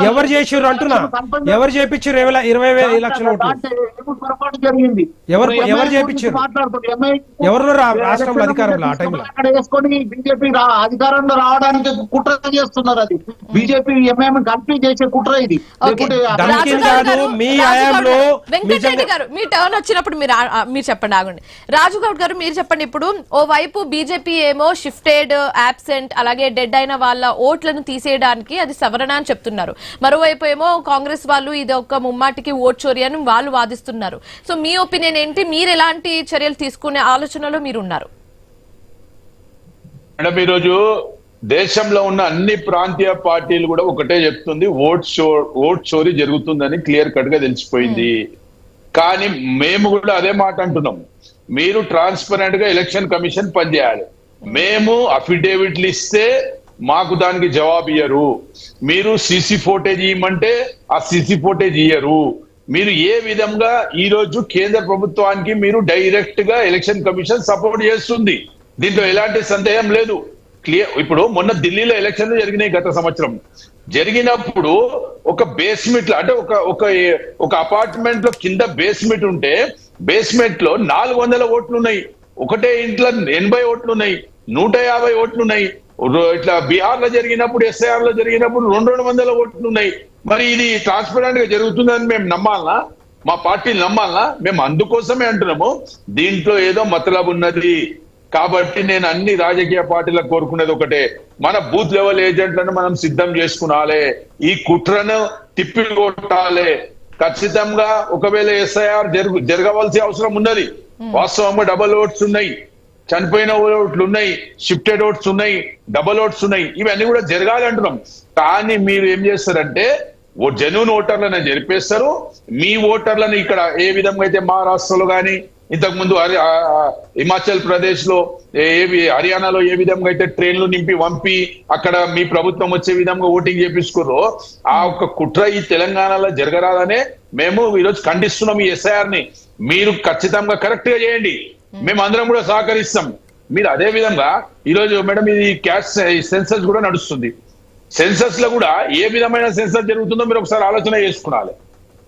ఎవరు చేసారు అంటున్నా. ఎవరు చేయించారు 20 లక్షల ఓట్లు? పొరపాటు జరిగింది. ఎవరు చేయించారు? ఎవరు రాష్ట్రంలో అధికారంలో ఆ టైంలో అక్కడ వేసుకొని బీజేపీ అధికారంలో రావడానికి కుట్ర చేస్తున్నారు. అది బీజేపీ ఎంఐఎం కంప్లీట్ చేసే కుట్ర ఇది. కాదు మీ హయాంలో. వెంకటరెడ్డి గారు మీ టర్న్ వచ్చినప్పుడు మీరు చెప్పండి. ఆగండి. రాజుగౌడ్ గారు మీరు చెప్పండి. ఇప్పుడు ఓ వైపు బీజేపీ ఏమో షిఫ్టెడ్, అబ్సెంట్, అలాగే డెడ్ అయిన వాళ్ళ ఓట్లను తీసేయడానికి అది సవరణ అని చెప్తున్నారు. మరోవైపు ఏమో కాంగ్రెస్ వాళ్ళు ఇది ఒక ముమ్మాటికి ఓట్ చోరీ అని వాళ్ళు వాదిస్తున్నారు. సో మీ ఒపీనియన్ ఏంటి? మీరు ఎలాంటి చర్యలు తీసుకునే ఆలోచనలో మీరున్నారు? మేడం, ఈరోజు దేశంలో ఉన్న అన్ని ప్రాంతీయ పార్టీలు కూడా ఒకటే చెప్తుంది, ఓట్ చోరీ జరుగుతుందని క్లియర్ కట్ గా తెలిసిపోయింది. కానీ మేము కూడా అదే మాట అంటున్నాం, మీరు ట్రాన్స్పరెంట్ గా ఎలక్షన్ కమిషన్ పనిచేయాలి. మేము అఫిడేవిట్లు ఇస్తే మాకు దానికి జవాబు ఇయ్యరు. మీరు సీసీ ఫోటేజ్ ఇవ్వమంటే ఆ సీసీ ఫోటేజ్ ఇయ్యరు. మీరు ఏ విధంగా ఈ రోజు కేంద్ర ప్రభుత్వానికి మీరు డైరెక్ట్ గా ఎలక్షన్ కమిషన్ సపోర్ట్ చేస్తుంది, దీంట్లో ఎలాంటి సందేహం లేదు. క్లియర్. ఇప్పుడు మొన్న ఢిల్లీలో ఎలక్షన్లు జరిగినాయి గత సంవత్సరం. జరిగినప్పుడు ఒక బేస్మెంట్ అంటే ఒక అపార్ట్మెంట్ లో కింద బేస్మెంట్ ఉంటే బేస్మెంట్ లో 400 ఓట్లు ఉన్నాయి. ఒకటే ఇంట్లో 80 ఓట్లు ఉన్నాయి, 150 ఓట్లు ఉన్నాయి. ఇట్లా బీహార్ లో జరిగినప్పుడు, ఎస్ఐఆర్ లో జరిగినప్పుడు 200 ఓట్లు ఉన్నాయి. మరి ఇది ట్రాన్స్పరెంట్ గా జరుగుతుందని మేము నమ్మాలనా? మా పార్టీలు నమ్మాలనా? మేము అందుకోసమే అంటున్నాము, దీంట్లో ఏదో మతలబు ఉన్నది. కాబట్టి నేను అన్ని రాజకీయ పార్టీలకు కోరుకునేది ఒకటే, మన బూత్ లెవెల్ ఏజెంట్లను మనం సిద్ధం చేసుకునాలి, ఈ కుట్రను తిప్పికొట్టాలి. ఖచ్చితంగా ఒకవేళ ఎస్ఐఆర్ జరగవలసి అవసరం ఉన్నది. వాస్తవంగా డబల్ ఓట్స్ ఉన్నాయి, చనిపోయిన ఓట్లు ఉన్నాయి, షిఫ్టెడ్ ఓట్స్ ఉన్నాయి, డబల్ ఓట్స్ ఉన్నాయి. ఇవన్నీ కూడా జరగాలి అంటున్నాం. కానీ మీరు ఏం చేస్తారంటే జెన్యూన్ ఓటర్లను జరిపేస్తారు. మీ ఓటర్లను ఇక్కడ ఏ విధంగా అయితే మహారాష్ట్రలో కానీ, ఇంతకు ముందు హిమాచల్ ప్రదేశ్ లో, హర్యానాలో ఏ విధంగా అయితే ట్రైన్లు నింపి పంపి అక్కడ మీ ప్రభుత్వం వచ్చే విధంగా ఓటింగ్ చేపించుకోరో, ఆ ఒక కుట్ర ఈ తెలంగాణలో జరగరాదనే మేము ఈరోజు ఖండిస్తున్నాం ఈ ఎస్ఐఆర్ ని. మీరు ఖచ్చితంగా కరెక్ట్ గా చేయండి, మేము అందరం కూడా సహకరిస్తాం. మీరు అదే విధంగా ఈరోజు మేడం ఇది క్యాష్ సెన్సస్ కూడా నడుస్తుంది. సెన్సస్ లో కూడా ఏ విధమైన సెన్సస్ జరుగుతుందో మీరు ఒకసారి ఆలోచన చేసుకునాలి.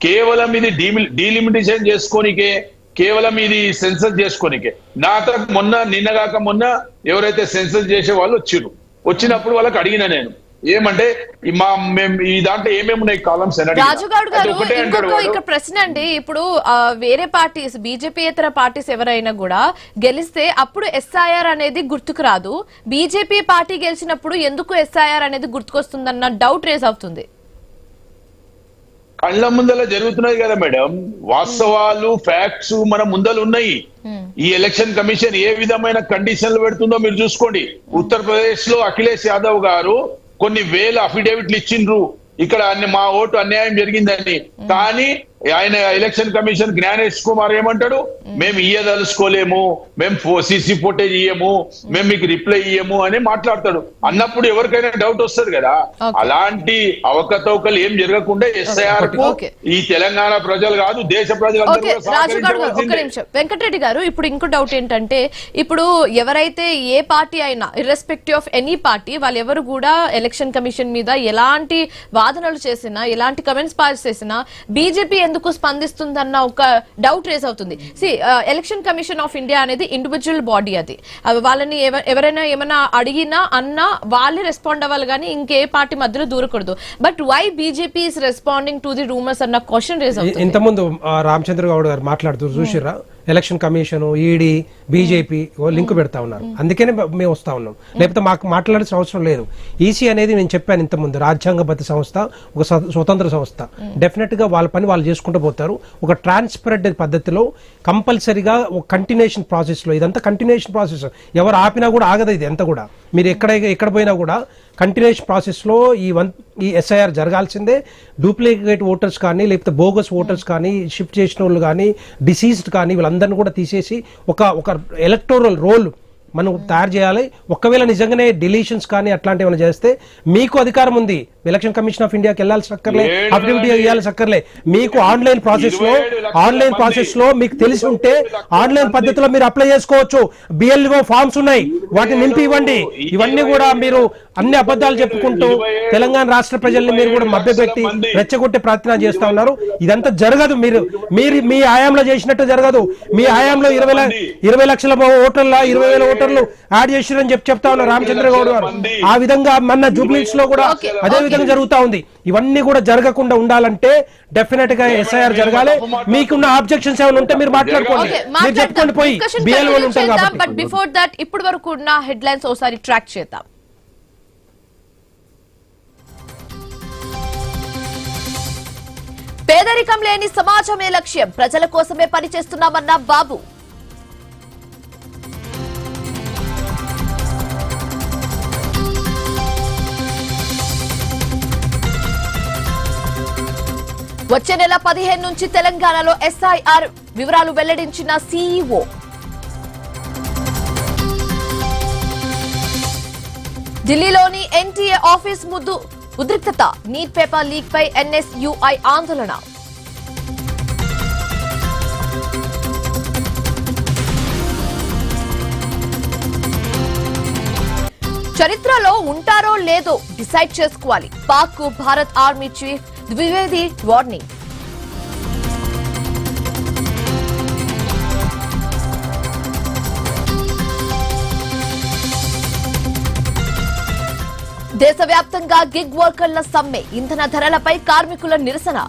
కేవలం ఇది డీలిమిటేషన్ చేసుకోనికే, కేవలం ఇది సెన్సస్ చేసుకోనికే. నిన్నగాక మొన్న ఎవరైతే సెన్సస్ చేసే వాళ్ళు వచ్చినప్పుడు వాళ్ళకి అడిగిన నేను ఏమంటే మేము ఈ దాంట్లో ఏమేమి ఉన్నాయి కాలమ్స్ అని. రాజుగౌడ్ గారు ఇంకొక ప్రశ్న అండి. ఇప్పుడు వేరే పార్టీస్, బీజేపీయేతర పార్టీస్ ఎవరైనా కూడా గెలిస్తే అప్పుడు ఎస్ఐఆర్ అనేది గుర్తుకు రాదు, బీజేపీ పార్టీ గెలిచినప్పుడు ఎందుకు ఎస్ఐఆర్ అనేది గుర్తుకొస్తుందన్న డౌట్ రేజ్ అవుతుంది. కళ్ళ ముందల జరుగుతున్నాయి కదా మేడం, వాస్తవాలు ఫ్యాక్ట్స్ మన ముందలు ఉన్నాయి. ఈ ఎలక్షన్ కమిషన్ ఏ విధమైన కండిషన్లు పెడుతుందో మీరు చూసుకోండి. ఉత్తరప్రదేశ్ లో అఖిలేష్ యాదవ్ గారు కొన్ని వేల అఫిడేవిట్లు ఇచ్చిండ్రు, ఇక్కడ మా ఓటు అన్యాయం జరిగిందని. కానీ ఆయన ఎలక్షన్ కమిషన్ జ్ఞానేష్ కుమార్ ఏమంటాడు, మేము ఇయ్యదలుచుకోలేము, మేము సీసీ ఫుటేజ్ ఇయ్యము, మేము మీకు రిప్లై ఇయ్యము అని మాట్లాడతాడు. అన్నప్పుడు ఎవరికైనా డౌట్ వస్తుంది కదా. అలాంటి అవకతవకలు ఏం జరగకుండా ఎస్ఐఆర్ కు ఈ తెలంగాణ ప్రజలు కాదు దేశ ప్రజలు. వెంకటరెడ్డి గారు, ఇప్పుడు ఇంకో డౌట్ ఏంటంటే, ఇప్పుడు ఎవరైతే ఏ పార్టీ అయినా ఇర్రెస్పెక్టివ్ ఆఫ్ ఎనీ పార్టీ వాళ్ళు ఎవరు కూడా ఎలక్షన్ కమిషన్ మీద ఎలాంటి వాదనలు చేసినా ఎలాంటి కమెంట్స్ పాస్ చేసినా బీజేపీ ఎందుకు స్పందిస్తుందన్న ఒక డౌట్ రేస్ అవుతుంది. ఎలక్షన్ కమిషన్ ఆఫ్ ఇండియా అనేది ఇండివిజువల్ బాడీ. అది వాళ్ళని ఎవరైనా ఏమైనా అడిగినా అన్నా వాళ్ళే రెస్పాండ్ అవ్వాలి కానీ ఇంకే పార్టీ మధ్యలో దూరకూడదు. But why BJP is responding to the rumours అన్న క్వశ్చన్ రేస్ అవుతుంది. ఇంతకుముందు రామచంద్ర గౌడ్ గారు మాట్లాడుతూ చూసిర్రా, election commission, ED, BJP link పెడతా ఉన్నారు, అందుకనే మేము వస్తా ఉన్నాం, లేకపోతే మాకు మాట్లాడాల్సిన అవసరం లేదు. ఈసీ అనేది నేను చెప్పాను ఇంతకుముందు రాజ్యాంగబద్ధ సంస్థ, ఒక స్వతంత్ర సంస్థ. డెఫినెట్ గా వాళ్ళ పని వాళ్ళు చేసుకుంటూ పోతారు. ఒక ట్రాన్స్పరెంట్ పద్ధతిలో కంపల్సరీగా ఒక కంటిన్యూషన్ ప్రాసెస్ లో, ఇదంతా కంటిన్యూషన్ ప్రాసెస్, ఎవరు ఆపినా కూడా ఆగదు. ఇది ఎంత కూడా మీరు ఎక్కడ పోయినా కూడా కంటిన్యూషన్ ప్రాసెస్ లో ఈ ఎస్ఐఆర్ జరగాల్సిందే. డూప్లికేట్ ఓటర్స్ కానీ లేకపోతే బోగస్ ఓటర్స్ కానీ షిఫ్ట్ చేసిన వాళ్ళు కానీ డిసీజ్డ్ కానీ వీళ్ళందరినీ కూడా తీసేసి ఒక ఎలక్టోరల్ రోల్ మనం తయారు చేయాలి. ఒకవేళ నిజంగానే డిలీషన్స్ కానీ అట్లాంటివి ఏమైనా చేస్తే మీకు అధికారం ఉంది. ఎలక్షన్ కమిషన్ ఆఫ్ ఇండియాకి వెళ్ళాల్సి అక్కర్లే, అఫిడవిట్ ఇవ్వాల్సి అక్కర్లే. మీకు ఆన్లైన్ ప్రాసెస్ లో మీకు తెలిసి ఉంటే ఆన్లైన్ పద్ధతిలో మీరు అప్లై చేసుకోవచ్చు. బిఎల్ఓ ఫార్మ్స్ ఉన్నాయి, వాటిని నింపి ఇవ్వండి. ఇవన్నీ కూడా మీరు అన్ని అబద్ధాలు చెప్పుకుంటూ తెలంగాణ రాష్ట్ర ప్రజల్ని మీరు కూడా మభ్యపెట్టి రెచ్చగొట్టే ప్రయత్నం చేస్తా ఉన్నారు. ఇదంతా జరగదు. మీరు మీ హయాంలో చేసినట్టు జరగదు. మీ హయాంలో 20 లక్షల ఓటర్ల 20,000 ఓటర్లు యాడ్ చేసిరని చెప్తా ఉన్నారు రామచంద్ర గౌడ్ గారు. ఆ విధంగా మన జూబ్లీస్ లో కూడా అదే విధంగా జరుగుతా ఉంది. ఇవన్నీ కూడా జరగకుండా ఉండాలంటే డెఫినెట్ గా ఎస్ఐఆర్ జరగాలి. మీకున్న ఆబ్జెక్షన్స్ ఏమైనా ఉంటే మీరు మాట్లాడుకోండి, మీరు చెప్పుకోండి పోయి బిఎల్ఓ ఉంటారు కాబట్టి. బట్ బిఫోర్ దట్ ఇప్పటి వరకు ఉన్న హెడ్లైన్స్ ఒకసారి ట్రాక్ చేద్దాం. పేదరికం లేని సమాజమే లక్ష్యం, ప్రజల కోసమే పనిచేస్తున్నామన్న బాబు. వచ్చే నెల 15 నుంచి తెలంగాణలో ఎస్ఐఆర్ వివరాలు వెల్లడించిన సీఈఓ. ఢిల్లీలోని ఎన్టీఏ ఆఫీస్ ముందు ఉద్రిక్తత, నీట్ పేపర్ లీక్ పై ఎన్ఎస్యుఐ ఆందోళన. చరిత్రలో ఉంటారో లేదో డిసైడ్ చేసుకోవాలి, పాక్ కు Bharat army chief Dwivedi warning. దేశవ్యాప్తంగా గిగ్ వర్కర్ల సమ్మె, ఇంధన ధరలపై కార్మికుల నిరసన.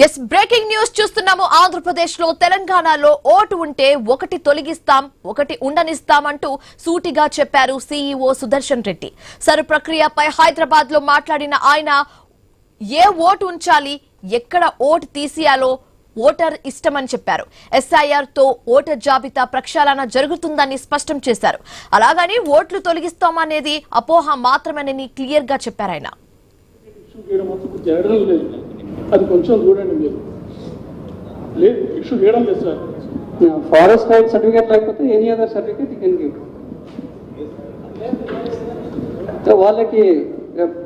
ఎస్, బ్రేకింగ్ న్యూస్ చూస్తున్నాము. ఆంధ్రప్రదేశ్ లో తెలంగాణలో ఓటు ఉంటే ఒకటి తొలగిస్తాం, ఒకటి ఉండనిస్తామంటూ సూటిగా చెప్పారు సీఈఓ సుదర్శన్ రెడ్డి. సరు ప్రక్రియపై హైదరాబాద్ లో మాట్లాడిన ఆయన ఏ ఓటు ఉంచాలి, ఎక్కడ ఓటు తీసేయాలో ఓటర్ ఇష్టమని చెప్పారు. ఎస్ఐఆర్ తో ఓటర్ జాబితా ప్రక్షాళన జరుగుతుందని స్పష్టం చేశారు. అలాగని ఓట్లు తొలగిస్తామనేది అపోహ మాత్రమేనని క్లియర్ గా చెప్పారు ఆయన. అది కొంచెం చూడండి మీరు. లేదు, ఇష్యూ చేయడం లేదు సార్. ఫారెస్ట్ రైట్ సర్టిఫికేట్ లేకపోతే any other certificate you can give. వాళ్ళకి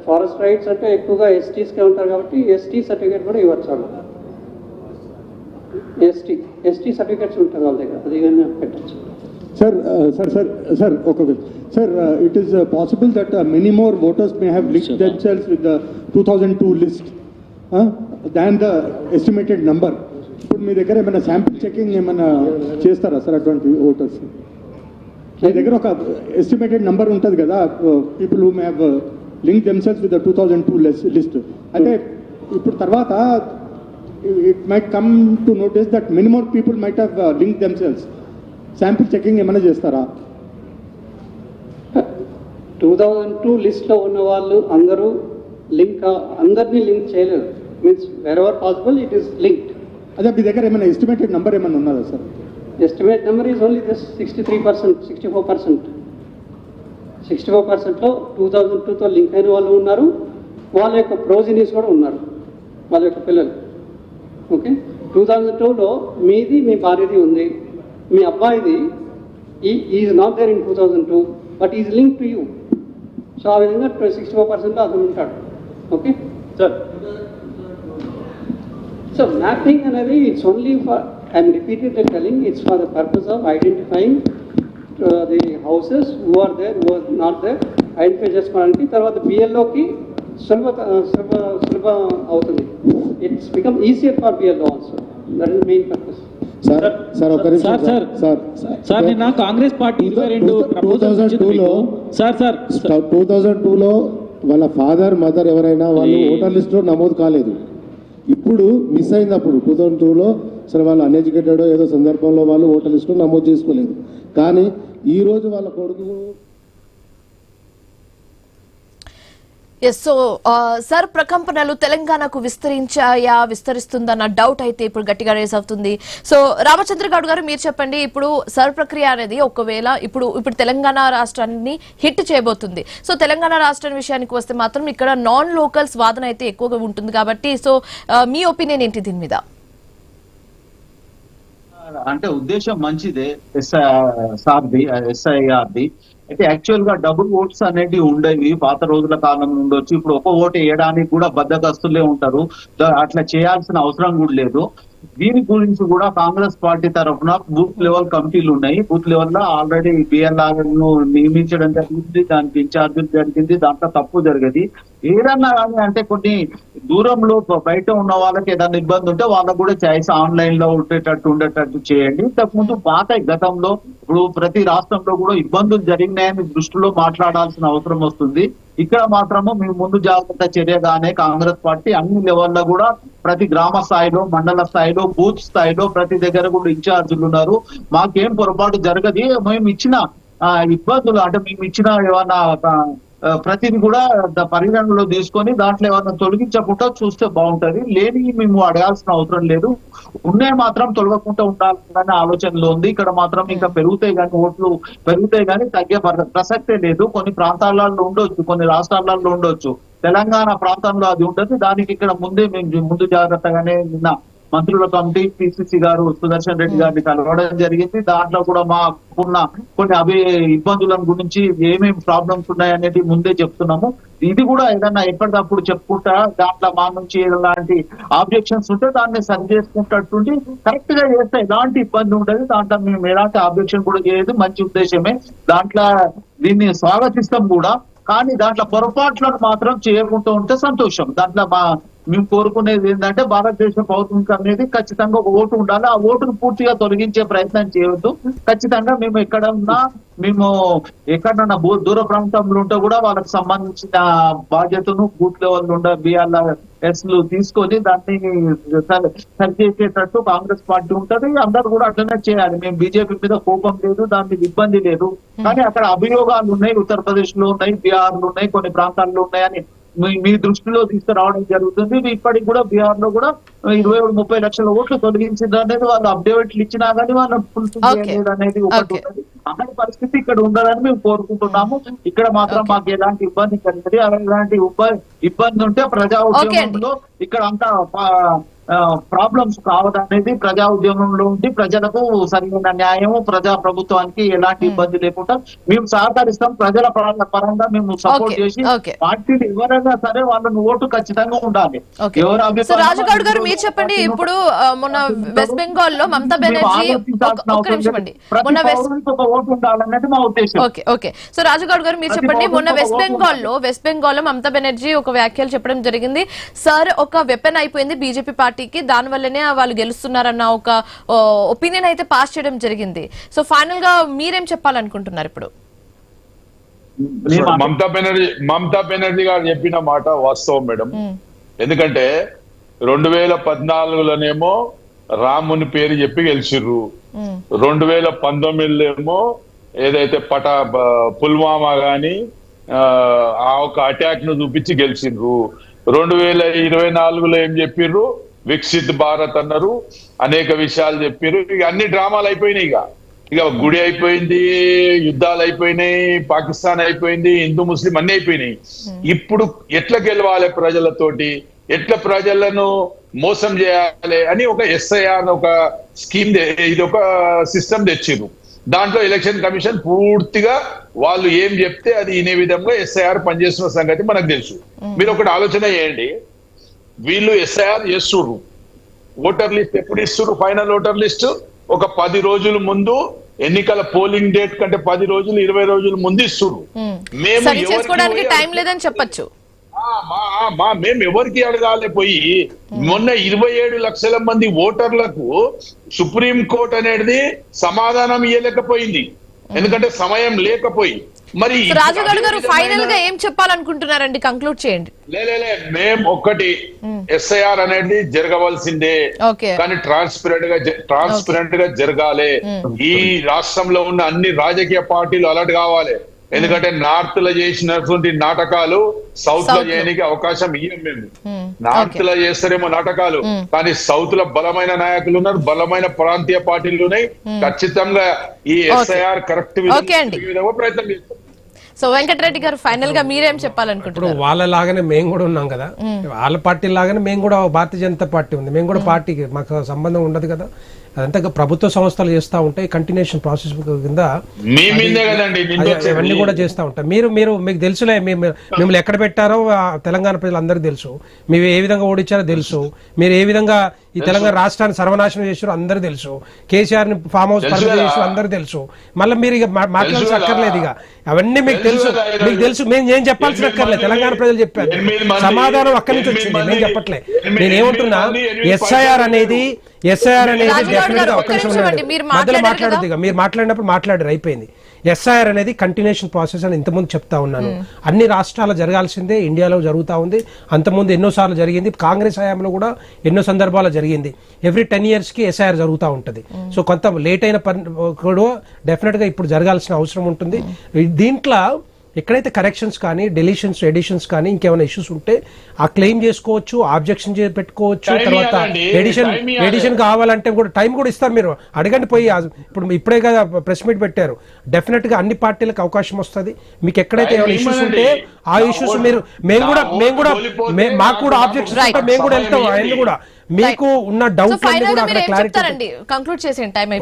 ఫారెస్ట్ రైట్స్ అంటే ఎక్కువగా ఎస్టీస్కే ఉంటారు కాబట్టి ఎస్టీ సర్టిఫికేట్ కూడా ఇవ్వచ్చు. ఎస్టీ సర్టిఫికేట్స్ ఉంటారు వాళ్ళ దగ్గర, అది కానీ పెట్టచ్చు. Sir, okay. Sir, it is possible that many more voters may have linked themselves with the 2002 list than the estimated number. ఇప్పుడు మీ దగ్గర ఏమైనా శాంపిల్ చెకింగ్ ఏమైనా చేస్తారా సార్ అటువంటి ఓటర్స్? మీ దగ్గర ఒక ఎస్టిమేటెడ్ నెంబర్ ఉంటుంది కదా, people who may have link themselves with the 2002 list. అంటే ఇప్పుడు తర్వాత it might come to notice that many more people might have link themselves. Sample checking ఏమైనా చేస్తారా? 2002 లిస్ట్లో ఉన్న వాళ్ళు అందరూ అందరినీ లింక్ చేయలేదు. Means wherever possible it is linked. అదే మీ దగ్గర ఏమైనా ఎస్టిమేటెడ్ నెంబర్ ఏమైనా ఉన్నదా sir? Estimate number is only this 63%, 64%. 64%లో 2002తో లింక్ అయిన వాళ్ళు ఉన్నారు, వాళ్ళ యొక్క ప్రోజినీస్ కూడా ఉన్నారు, వాళ్ళ యొక్క పిల్లలు. ఓకే, 2002లో మీది మీ భార్యది ఉంది, మీ అబ్బాయిది is not there in 2002 but is link to you. So ఆ విధంగా 64%లో అతను ఉంటాడు. Okay sir. సో మ్యాపింగ్ అనేది it's only for, I'm repeatedly telling, it's for the purpose of identifying the houses who are there, who are not there, identify చేసుకోవడానికి. తర్వాత బిఎల్ఓకి సులభ అవుతుంది. It's become easier for BLO also. That is main purpose. Sir ఒక నిమిషం sir నిన్న Congress party 2002లో వాళ్ళ father mother ఎవరైనా వాళ్ళు ఓటర్ లిస్ట్ లో నమోదు కాలేదు. ఇప్పుడు మిస్ అయినప్పుడు 2002లో సరే వాళ్ళు అన్ఎడ్యుకేటెడ్ ఏదో సందర్భంలో వాళ్ళు ఓటర్ లిస్ట్ లో నమోదు చేసుకోలేదు. కానీ ఈ రోజు వాళ్ళ కొడుకు సో సార్, ప్రకంపనలు తెలంగాణకు విస్తరిస్తుందన్న డౌట్ అయితే ఇప్పుడు గట్టిగా రేస్ అవుతుంది. సో రామచంద్ర గౌడ్ గారు మీరు చెప్పండి, ఇప్పుడు సర్ ప్రక్రియ అనేది ఒకవేళ ఇప్పుడు తెలంగాణ రాష్ట్రాన్ని హిట్ చేయబోతుంది. సో తెలంగాణ రాష్ట్రం విషయానికి వస్తే మాత్రం ఇక్కడ నాన్ లోకల్స్ వాదన అయితే ఎక్కువగా ఉంటుంది కాబట్టి, సో మీ ఒపీనియన్ ఏంటి దీని మీద? అంటే ఉద్దేశం మంచిదే ఎస్ఐఆర్ది. అయితే యాక్చువల్ గా డబుల్ ఓట్స్ అనేవి ఉండేవి పాత రోజుల కాలం ఉండొచ్చు. ఇప్పుడు ఒక ఓటు వేయడానికి కూడా బద్దకస్తులే ఉంటారు, అట్లా చేయాల్సిన అవసరం కూడా లేదు. దీని గురించి కూడా కాంగ్రెస్ పార్టీ తరఫున బూత్ లెవెల్ కమిటీలు ఉన్నాయి. బూత్ లెవెల్ లో ఆల్రెడీ బిఎల్ఆర్ ను నియమించడం జరిగింది, దానికి ఇన్ఛార్జీలు జరిగింది, దాంట్లో తప్పు జరిగేది. ఏదన్నా కానీ అంటే కొన్ని దూరంలో బయట ఉన్న వాళ్ళకి ఏదైనా ఇబ్బంది ఉంటే వాళ్ళకు కూడా చాయిస్ ఆన్లైన్ లో ఉండేటట్టు చేయండి. ఇంతకుముందు పాత గతంలో ఇప్పుడు ప్రతి రాష్ట్రంలో కూడా ఇబ్బందులు జరిగినాయని దృష్టిలో మాట్లాడాల్సిన అవసరం వస్తుంది. ఇక్కడ మాత్రము మేము ముందు జాగ్రత్త చర్యగానే కాంగ్రెస్ పార్టీ అన్ని లెవెల్లో కూడా ప్రతి గ్రామ స్థాయిలో, మండల స్థాయిలో, బూత్ స్థాయిలో ప్రతి దగ్గర కూడా ఇన్ఛార్జీలు ఉన్నారు. మాకేం పొరపాటు జరగదు. మేము ఇచ్చిన ఇబ్బందులు అంటే మేము ఇచ్చిన ఏమన్నా ప్రతిది కూడా పరిగణనలో తీసుకొని దాంట్లో ఏమన్నా తొలగించకుండా చూస్తే బాగుంటది. లేని మేము అడగాల్సిన అవసరం లేదు. ఉన్నాయి మాత్రం తొలగకుండా ఉండాలనే ఆలోచనలో ఉంది. ఇక్కడ మాత్రం ఇంకా పెరుగుతాయి కానీ ఓట్లు పెరుగుతాయి కానీ తగ్గే ప్రసక్తే లేదు. కొన్ని ప్రాంతాలలో ఉండొచ్చు, కొన్ని రాష్ట్రాలలో ఉండొచ్చు, తెలంగాణ ప్రాంతంలో అది ఉండదు. దానికి ఇక్కడ ముందు జాగ్రత్తగానే నిన్న మంత్రుల కమిటీ పిసిసి గారు సుదర్శన్ రెడ్డి గారిని కలవడం జరిగింది. దాంట్లో కూడా మాకున్న కొన్ని ఇబ్బందుల గురించి ఏమేమి ప్రాబ్లమ్స్ ఉన్నాయనేది ముందే చెప్తున్నాము. ఇది కూడా ఏదన్నా ఎప్పటికప్పుడు చెప్పుకుంటా దాంట్లో మా నుంచి ఎలాంటి ఆబ్జెక్షన్స్ ఉంటే దాన్ని సరి చేసుకుంటట్టుండి కరెక్ట్ గా చేస్తే ఎలాంటి ఇబ్బంది ఉంటుంది. దాంట్లో మేము ఎలాంటి ఆబ్జెక్షన్ కూడా చేయలేదు. మంచి ఉద్దేశమే, దాంట్లో దీన్ని స్వాగతిస్తాం కూడా. కానీ దాంట్లో పొరపాట్లను మాత్రం చేయకుండా ఉంటే సంతోషం. దాంట్లో మేము కోరుకునేది ఏంటంటే భారతదేశ పౌరునికి అనేది ఖచ్చితంగా ఒక ఓటు ఉండాలి. ఆ ఓటును పూర్తిగా తొలగించే ప్రయత్నం చేయవద్దు. ఖచ్చితంగా మేము ఎక్కడ ఉన్నా, మేము ఎక్కడన్నా దూర ప్రాంతంలో ఉంటే కూడా వాళ్ళకి సంబంధించిన బాధ్యతను బూత్ లెవెల్ ఉండే బిఆర్ఎస్ తీసుకొని దాన్ని సరిచేసేటట్టు కాంగ్రెస్ పార్టీ ఉంటది. అందరు కూడా అట్లనే చేయాలి. మేము బీజేపీ మీద కోపం లేదు, దానికి ఇబ్బంది లేదు. కానీ అక్కడ అభియోగాలు ఉన్నాయి, ఉత్తరప్రదేశ్ లో ఉన్నాయి, బీహార్ లో ఉన్నాయి, కొన్ని ప్రాంతాల్లో ఉన్నాయని మీ దృష్టిలో తీసుకురావడం జరుగుతుంది. ఇప్పటికి కూడా బీహార్ లో కూడా 27-30 లక్షల ఓట్లు తొలగించింది అనేది వాళ్ళు అప్డేట్లు ఇచ్చినా కానీ వాళ్ళు ఫుల్ఫిల్ అనేది ఒకటి ఉన్నది. అలాంటి పరిస్థితి ఇక్కడ ఉండదని మేము కోరుకుంటున్నాము. ఇక్కడ మాత్రం మాకు ఎలాంటి ఇబ్బంది కలిగింది, అలాంటి ఇబ్బంది ఉంటే ప్రజా ఉద్యమంలో ఇక్కడ అంతా ప్రాబ్లమ్స్ కావదనేది ప్రజా ఉద్యమంలో ఉండి ప్రజలకు సరైన న్యాయము, ప్రజా ప్రభుత్వానికి ఎలాంటి ఇబ్బంది లేకుండా మేము సహకరిస్తాం. ప్రజల పరంగా మేము సపోర్ట్ చేసి పార్టీలు ఎవరైనా సరే వాళ్ళని ఓటు ఖచ్చితంగా ఉండాలి. రాజుగౌడ్ గారు మీరు చెప్పండి, ఇప్పుడు మొన్న వెస్ట్ బెంగాల్ లో మమతా బెనర్జీ ఓటు ఉండాలన్నది మా ఉద్దేశం. ఓకే. సో రాజుగౌడ్ గారు మీరు చెప్పండి, మొన్న వెస్ట్ బెంగాల్ లో మమతా బెనర్జీ ఒక వ్యాఖ్యలు చెప్పడం జరిగింది. సార్ ఒక వెపన్ అయిపోయింది బీజేపీ పార్టీకి, దాని వల్లనే వాళ్ళు గెలుస్తున్నారన్న ఒక ఒపీనియన్ అయితే పాస్ చేయడం జరిగింది. సో ఫైనల్ గా మీరేం చెప్పాలనుకుంటున్నారు ఇప్పుడు? మమతా బెనర్జీ గారు చెప్పిన మాట వాస్తవం మేడం. ఎందుకంటే 2014లోనేమో రాముని పేరు చెప్పి గెలిచిర్రు, 2019లో ఏమో ఏదైతే పుల్వామా గాని ఆ ఒక అటాక్ ను చూపించి గెలిచిండ్రు, 2024లో ఏం చెప్పిర్రు వికసిత్ భారత్ అన్నారు, అనేక విషయాలు చెప్పారు. ఇక అన్ని డ్రామాలు అయిపోయినాయి. ఇక గుడి అయిపోయింది, యుద్ధాలు అయిపోయినాయి, పాకిస్తాన్ అయిపోయింది, హిందూ ముస్లిం అన్ని అయిపోయినాయి. ఇప్పుడు ఎట్లా గెలవాలి ప్రజలతోటి, ఎట్లా ప్రజలను మోసం చేయాలి అని ఒక ఎస్ఐఆర్ ఒక స్కీమ్, ఇది ఒక సిస్టమ్ తెచ్చిర్రు. దాంట్లో ఎలక్షన్ కమిషన్ పూర్తిగా వాళ్ళు ఏం చెప్తే అది ఇనే విధంగా ఎస్ఐఆర్ పనిచేస్తున్న సంగతి మనకు తెలుసు. మీరు ఒకటి ఆలోచన చేయండి, వీళ్ళు ఎస్ఐఆర్ చేస్తుర్రు, ఓటర్ లిస్ట్ ఎప్పుడు ఇస్తుర్రు? ఫైనల్ ఓటర్ లిస్ట్ ఒక 10 రోజుల ముందు, ఎన్నికల పోలింగ్ డేట్ కంటే 10 రోజులు 20 రోజుల ముందు ఇస్తుర్రు. మేము టైం లేదని చెప్పొచ్చు. మేము ఎవరికి అడగాలి పోయి? మొన్న 27 లక్షల మంది ఓటర్లకు సుప్రీం కోర్టు అనేది సమాధానం ఇవ్వలేకపోయింది, ఎందుకంటే సమయం లేకపోయి. మరి రాజుగారు గారు ఫైనల్ గా ఏం చెప్పాలనుకుంటున్నారండి? కంక్లూడ్ చేయండి. మేము ఒక్కటి, ఎస్ఐఆర్ అనేది జరగవలసిందే, కానీ ట్రాన్స్పరెంట్ గా జరగాలి. ఈ రాష్ట్రంలో ఉన్న అన్ని రాజకీయ పార్టీలు అలర్ట్ కావాలి. ఎందుకంటే నార్త్ లో చేసినటువంటి నాటకాలు సౌత్ లో చేయడానికి అవకాశం ఇయ్యం మేము. నార్త్ లో చేస్తారేమో నాటకాలు, కానీ సౌత్ లో బలమైన నాయకులు ఉన్నారు, బలమైన ప్రాంతీయ పార్టీలు ఉన్నాయి. ఖచ్చితంగా ఈ ఎస్ఐఆర్ కరెక్ట్ విధంగా ప్రయత్నం చేస్తాం. సో వెంకటరెడ్డి గారు ఫైనల్ గా మీరేం చెప్పాలనుకుంటున్నారు? వాళ్ళ లాగానే మేము కూడా ఉన్నాం కదా, వాళ్ళ పార్టీ లాగానే మేము కూడా భారతీయ జనతా పార్టీ ఉంది, మేము కూడా పార్టీకి మాకు సంబంధం ఉండదు కదా. అదంతా ప్రభుత్వ సంస్థలు చేస్తూ ఉంటాయి, కంటిన్యూషన్ ప్రాసెస్ కింద ఇవన్నీ కూడా చేస్తూ ఉంటాయి. మీకు తెలుసులే, మిమ్మల్ని ఎక్కడ పెట్టారో తెలంగాణ ప్రజలందరికీ తెలుసు, మీరు ఏ విధంగా ఓడించారో తెలుసు, మీరు ఏ విధంగా ఈ తెలంగాణ రాష్ట్రాన్ని సర్వనాశనం చేసారో అందరూ తెలుసు, కేసీఆర్ ని ఫామ్ హౌస్ పరిమితి చేసారో అందరూ తెలుసు. మళ్ళీ మీరు ఇక మాట్లాడాల్సిన అక్కర్లేదు, ఇక అవన్నీ మీకు తెలుసు. మేము ఏం చెప్పాల్సిన అక్కర్లేదు, తెలంగాణ ప్రజలు చెప్పారు, సమాధానం అక్కడి నుంచి వచ్చింది, మేము చెప్పట్లే. నేనేమంటున్నా, ఎస్ఐఆర్ అనేది మధ్యలో మాట్లాడదు, ఇక మీరు మాట్లాడినప్పుడు మాట్లాడారు, అయిపోయింది. ఎస్ఐఆర్ అనేది కంటిన్యూషన్ ప్రాసెస్ అని ఇంతకుముందు చెప్తా ఉన్నాను. అన్ని రాష్ట్రాల్లో జరగాల్సిందే, ఇండియాలో జరుగుతూ ఉంది. అంతకుముందు ఎన్నోసార్లు జరిగింది, కాంగ్రెస్ హయాంలో కూడా ఎన్నో సందర్భాల్లో జరిగింది. ఎవ్రీ 10 years కి ఎస్ఐఆర్ జరుగుతూ ఉంటుంది. సో కొంత లేట్ అయిన కూడా డెఫినెట్ గా ఇప్పుడు జరగాల్సిన అవసరం ఉంటుంది. దీంట్లో ఎక్కడైతే కరెక్షన్స్ కానీ డెలిషన్స్ ఎడిషన్స్ కానీ ఇంకేమైనా ఇష్యూస్ ఉంటే ఆ క్లెయిమ్ చేసుకోవచ్చు, ఆబ్జెక్షన్ పెట్టుకోవచ్చు. తర్వాత ఎడిషన్ కావాలంటే కూడా టైం కూడా ఇస్తారు, మీరు అడగండి పోయి. ఇప్పుడే కదా ప్రెస్ మీట్ పెట్టారు, డెఫినెట్ గా అన్ని పార్టీలకు అవకాశం వస్తుంది. మీకు ఎక్కడైతే ఏమైనా ఇష్యూస్ ఉంటే ఆ ఇష్యూస్ మేము కూడా మాకు కూడా ఆబ్జెక్షన్ మేము కూడా వెళ్తాం. అవన్నీ కూడా మీకు ఉన్న డౌట్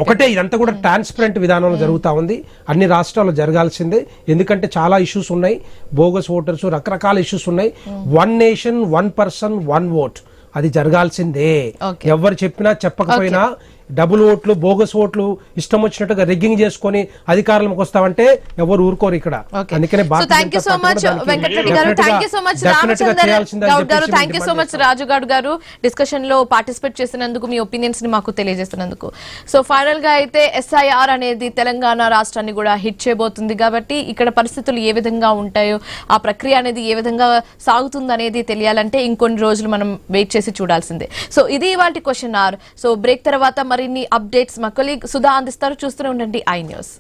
ఒకటే, ఇదంతా కూడా ట్రాన్స్పరెంట్ విధానంలో జరుగుతా ఉంది. అన్ని రాష్ట్రాల్లో జరగాల్సిందే, ఎందుకంటే చాలా ఇష్యూస్ ఉన్నాయి, బోగస్ ఓటర్స్, రకరకాల ఇష్యూస్ ఉన్నాయి. 1 nation 1 person 1 vote అది జరగాల్సిందే. ఎవరు చెప్పినా చెప్పకపోయినా డబుల్ ఓట్లు, బోగస్ ఓట్లు ఇష్టం వచ్చినట్టుగా రిగ్గింగ్ చేసుకొని అధికారంలోకి వస్తామంటే ఎవరు ఊరుకోరు ఇక్కడ. అందుకనే రాజుగాడు గారు డిస్కషన్ లో పార్టిసిపేట్ చేసినందుకు, మీ ఒపీనియన్స్ ని మాకు తెలియజేస్తున్నందుకు. సో ఫైనల్ గా అయితే ఎస్ఐఆర్ అనేది తెలంగాణ రాష్ట్రాన్ని కూడా హిట్ చేయబోతుంది కాబట్టి ఇక్కడ పరిస్థితులు ఏ విధంగా ఉంటాయో, ఆ ప్రక్రియ అనేది ఏ విధంగా సాగుతుంది అనేది తెలియాలంటే ఇంకొన్ని రోజులు మనం వెయిట్ చేసి చూడాల్సిందే. సో ఇది ఇవాల్టి క్వశ్చన్ అవర్. సో బ్రేక్ తర్వాత మరిన్ని అప్డేట్స్ మా కొలీగ్ సుధా అందిస్తారు. చూస్తూనే ఉండండి ఐ న్యూస్.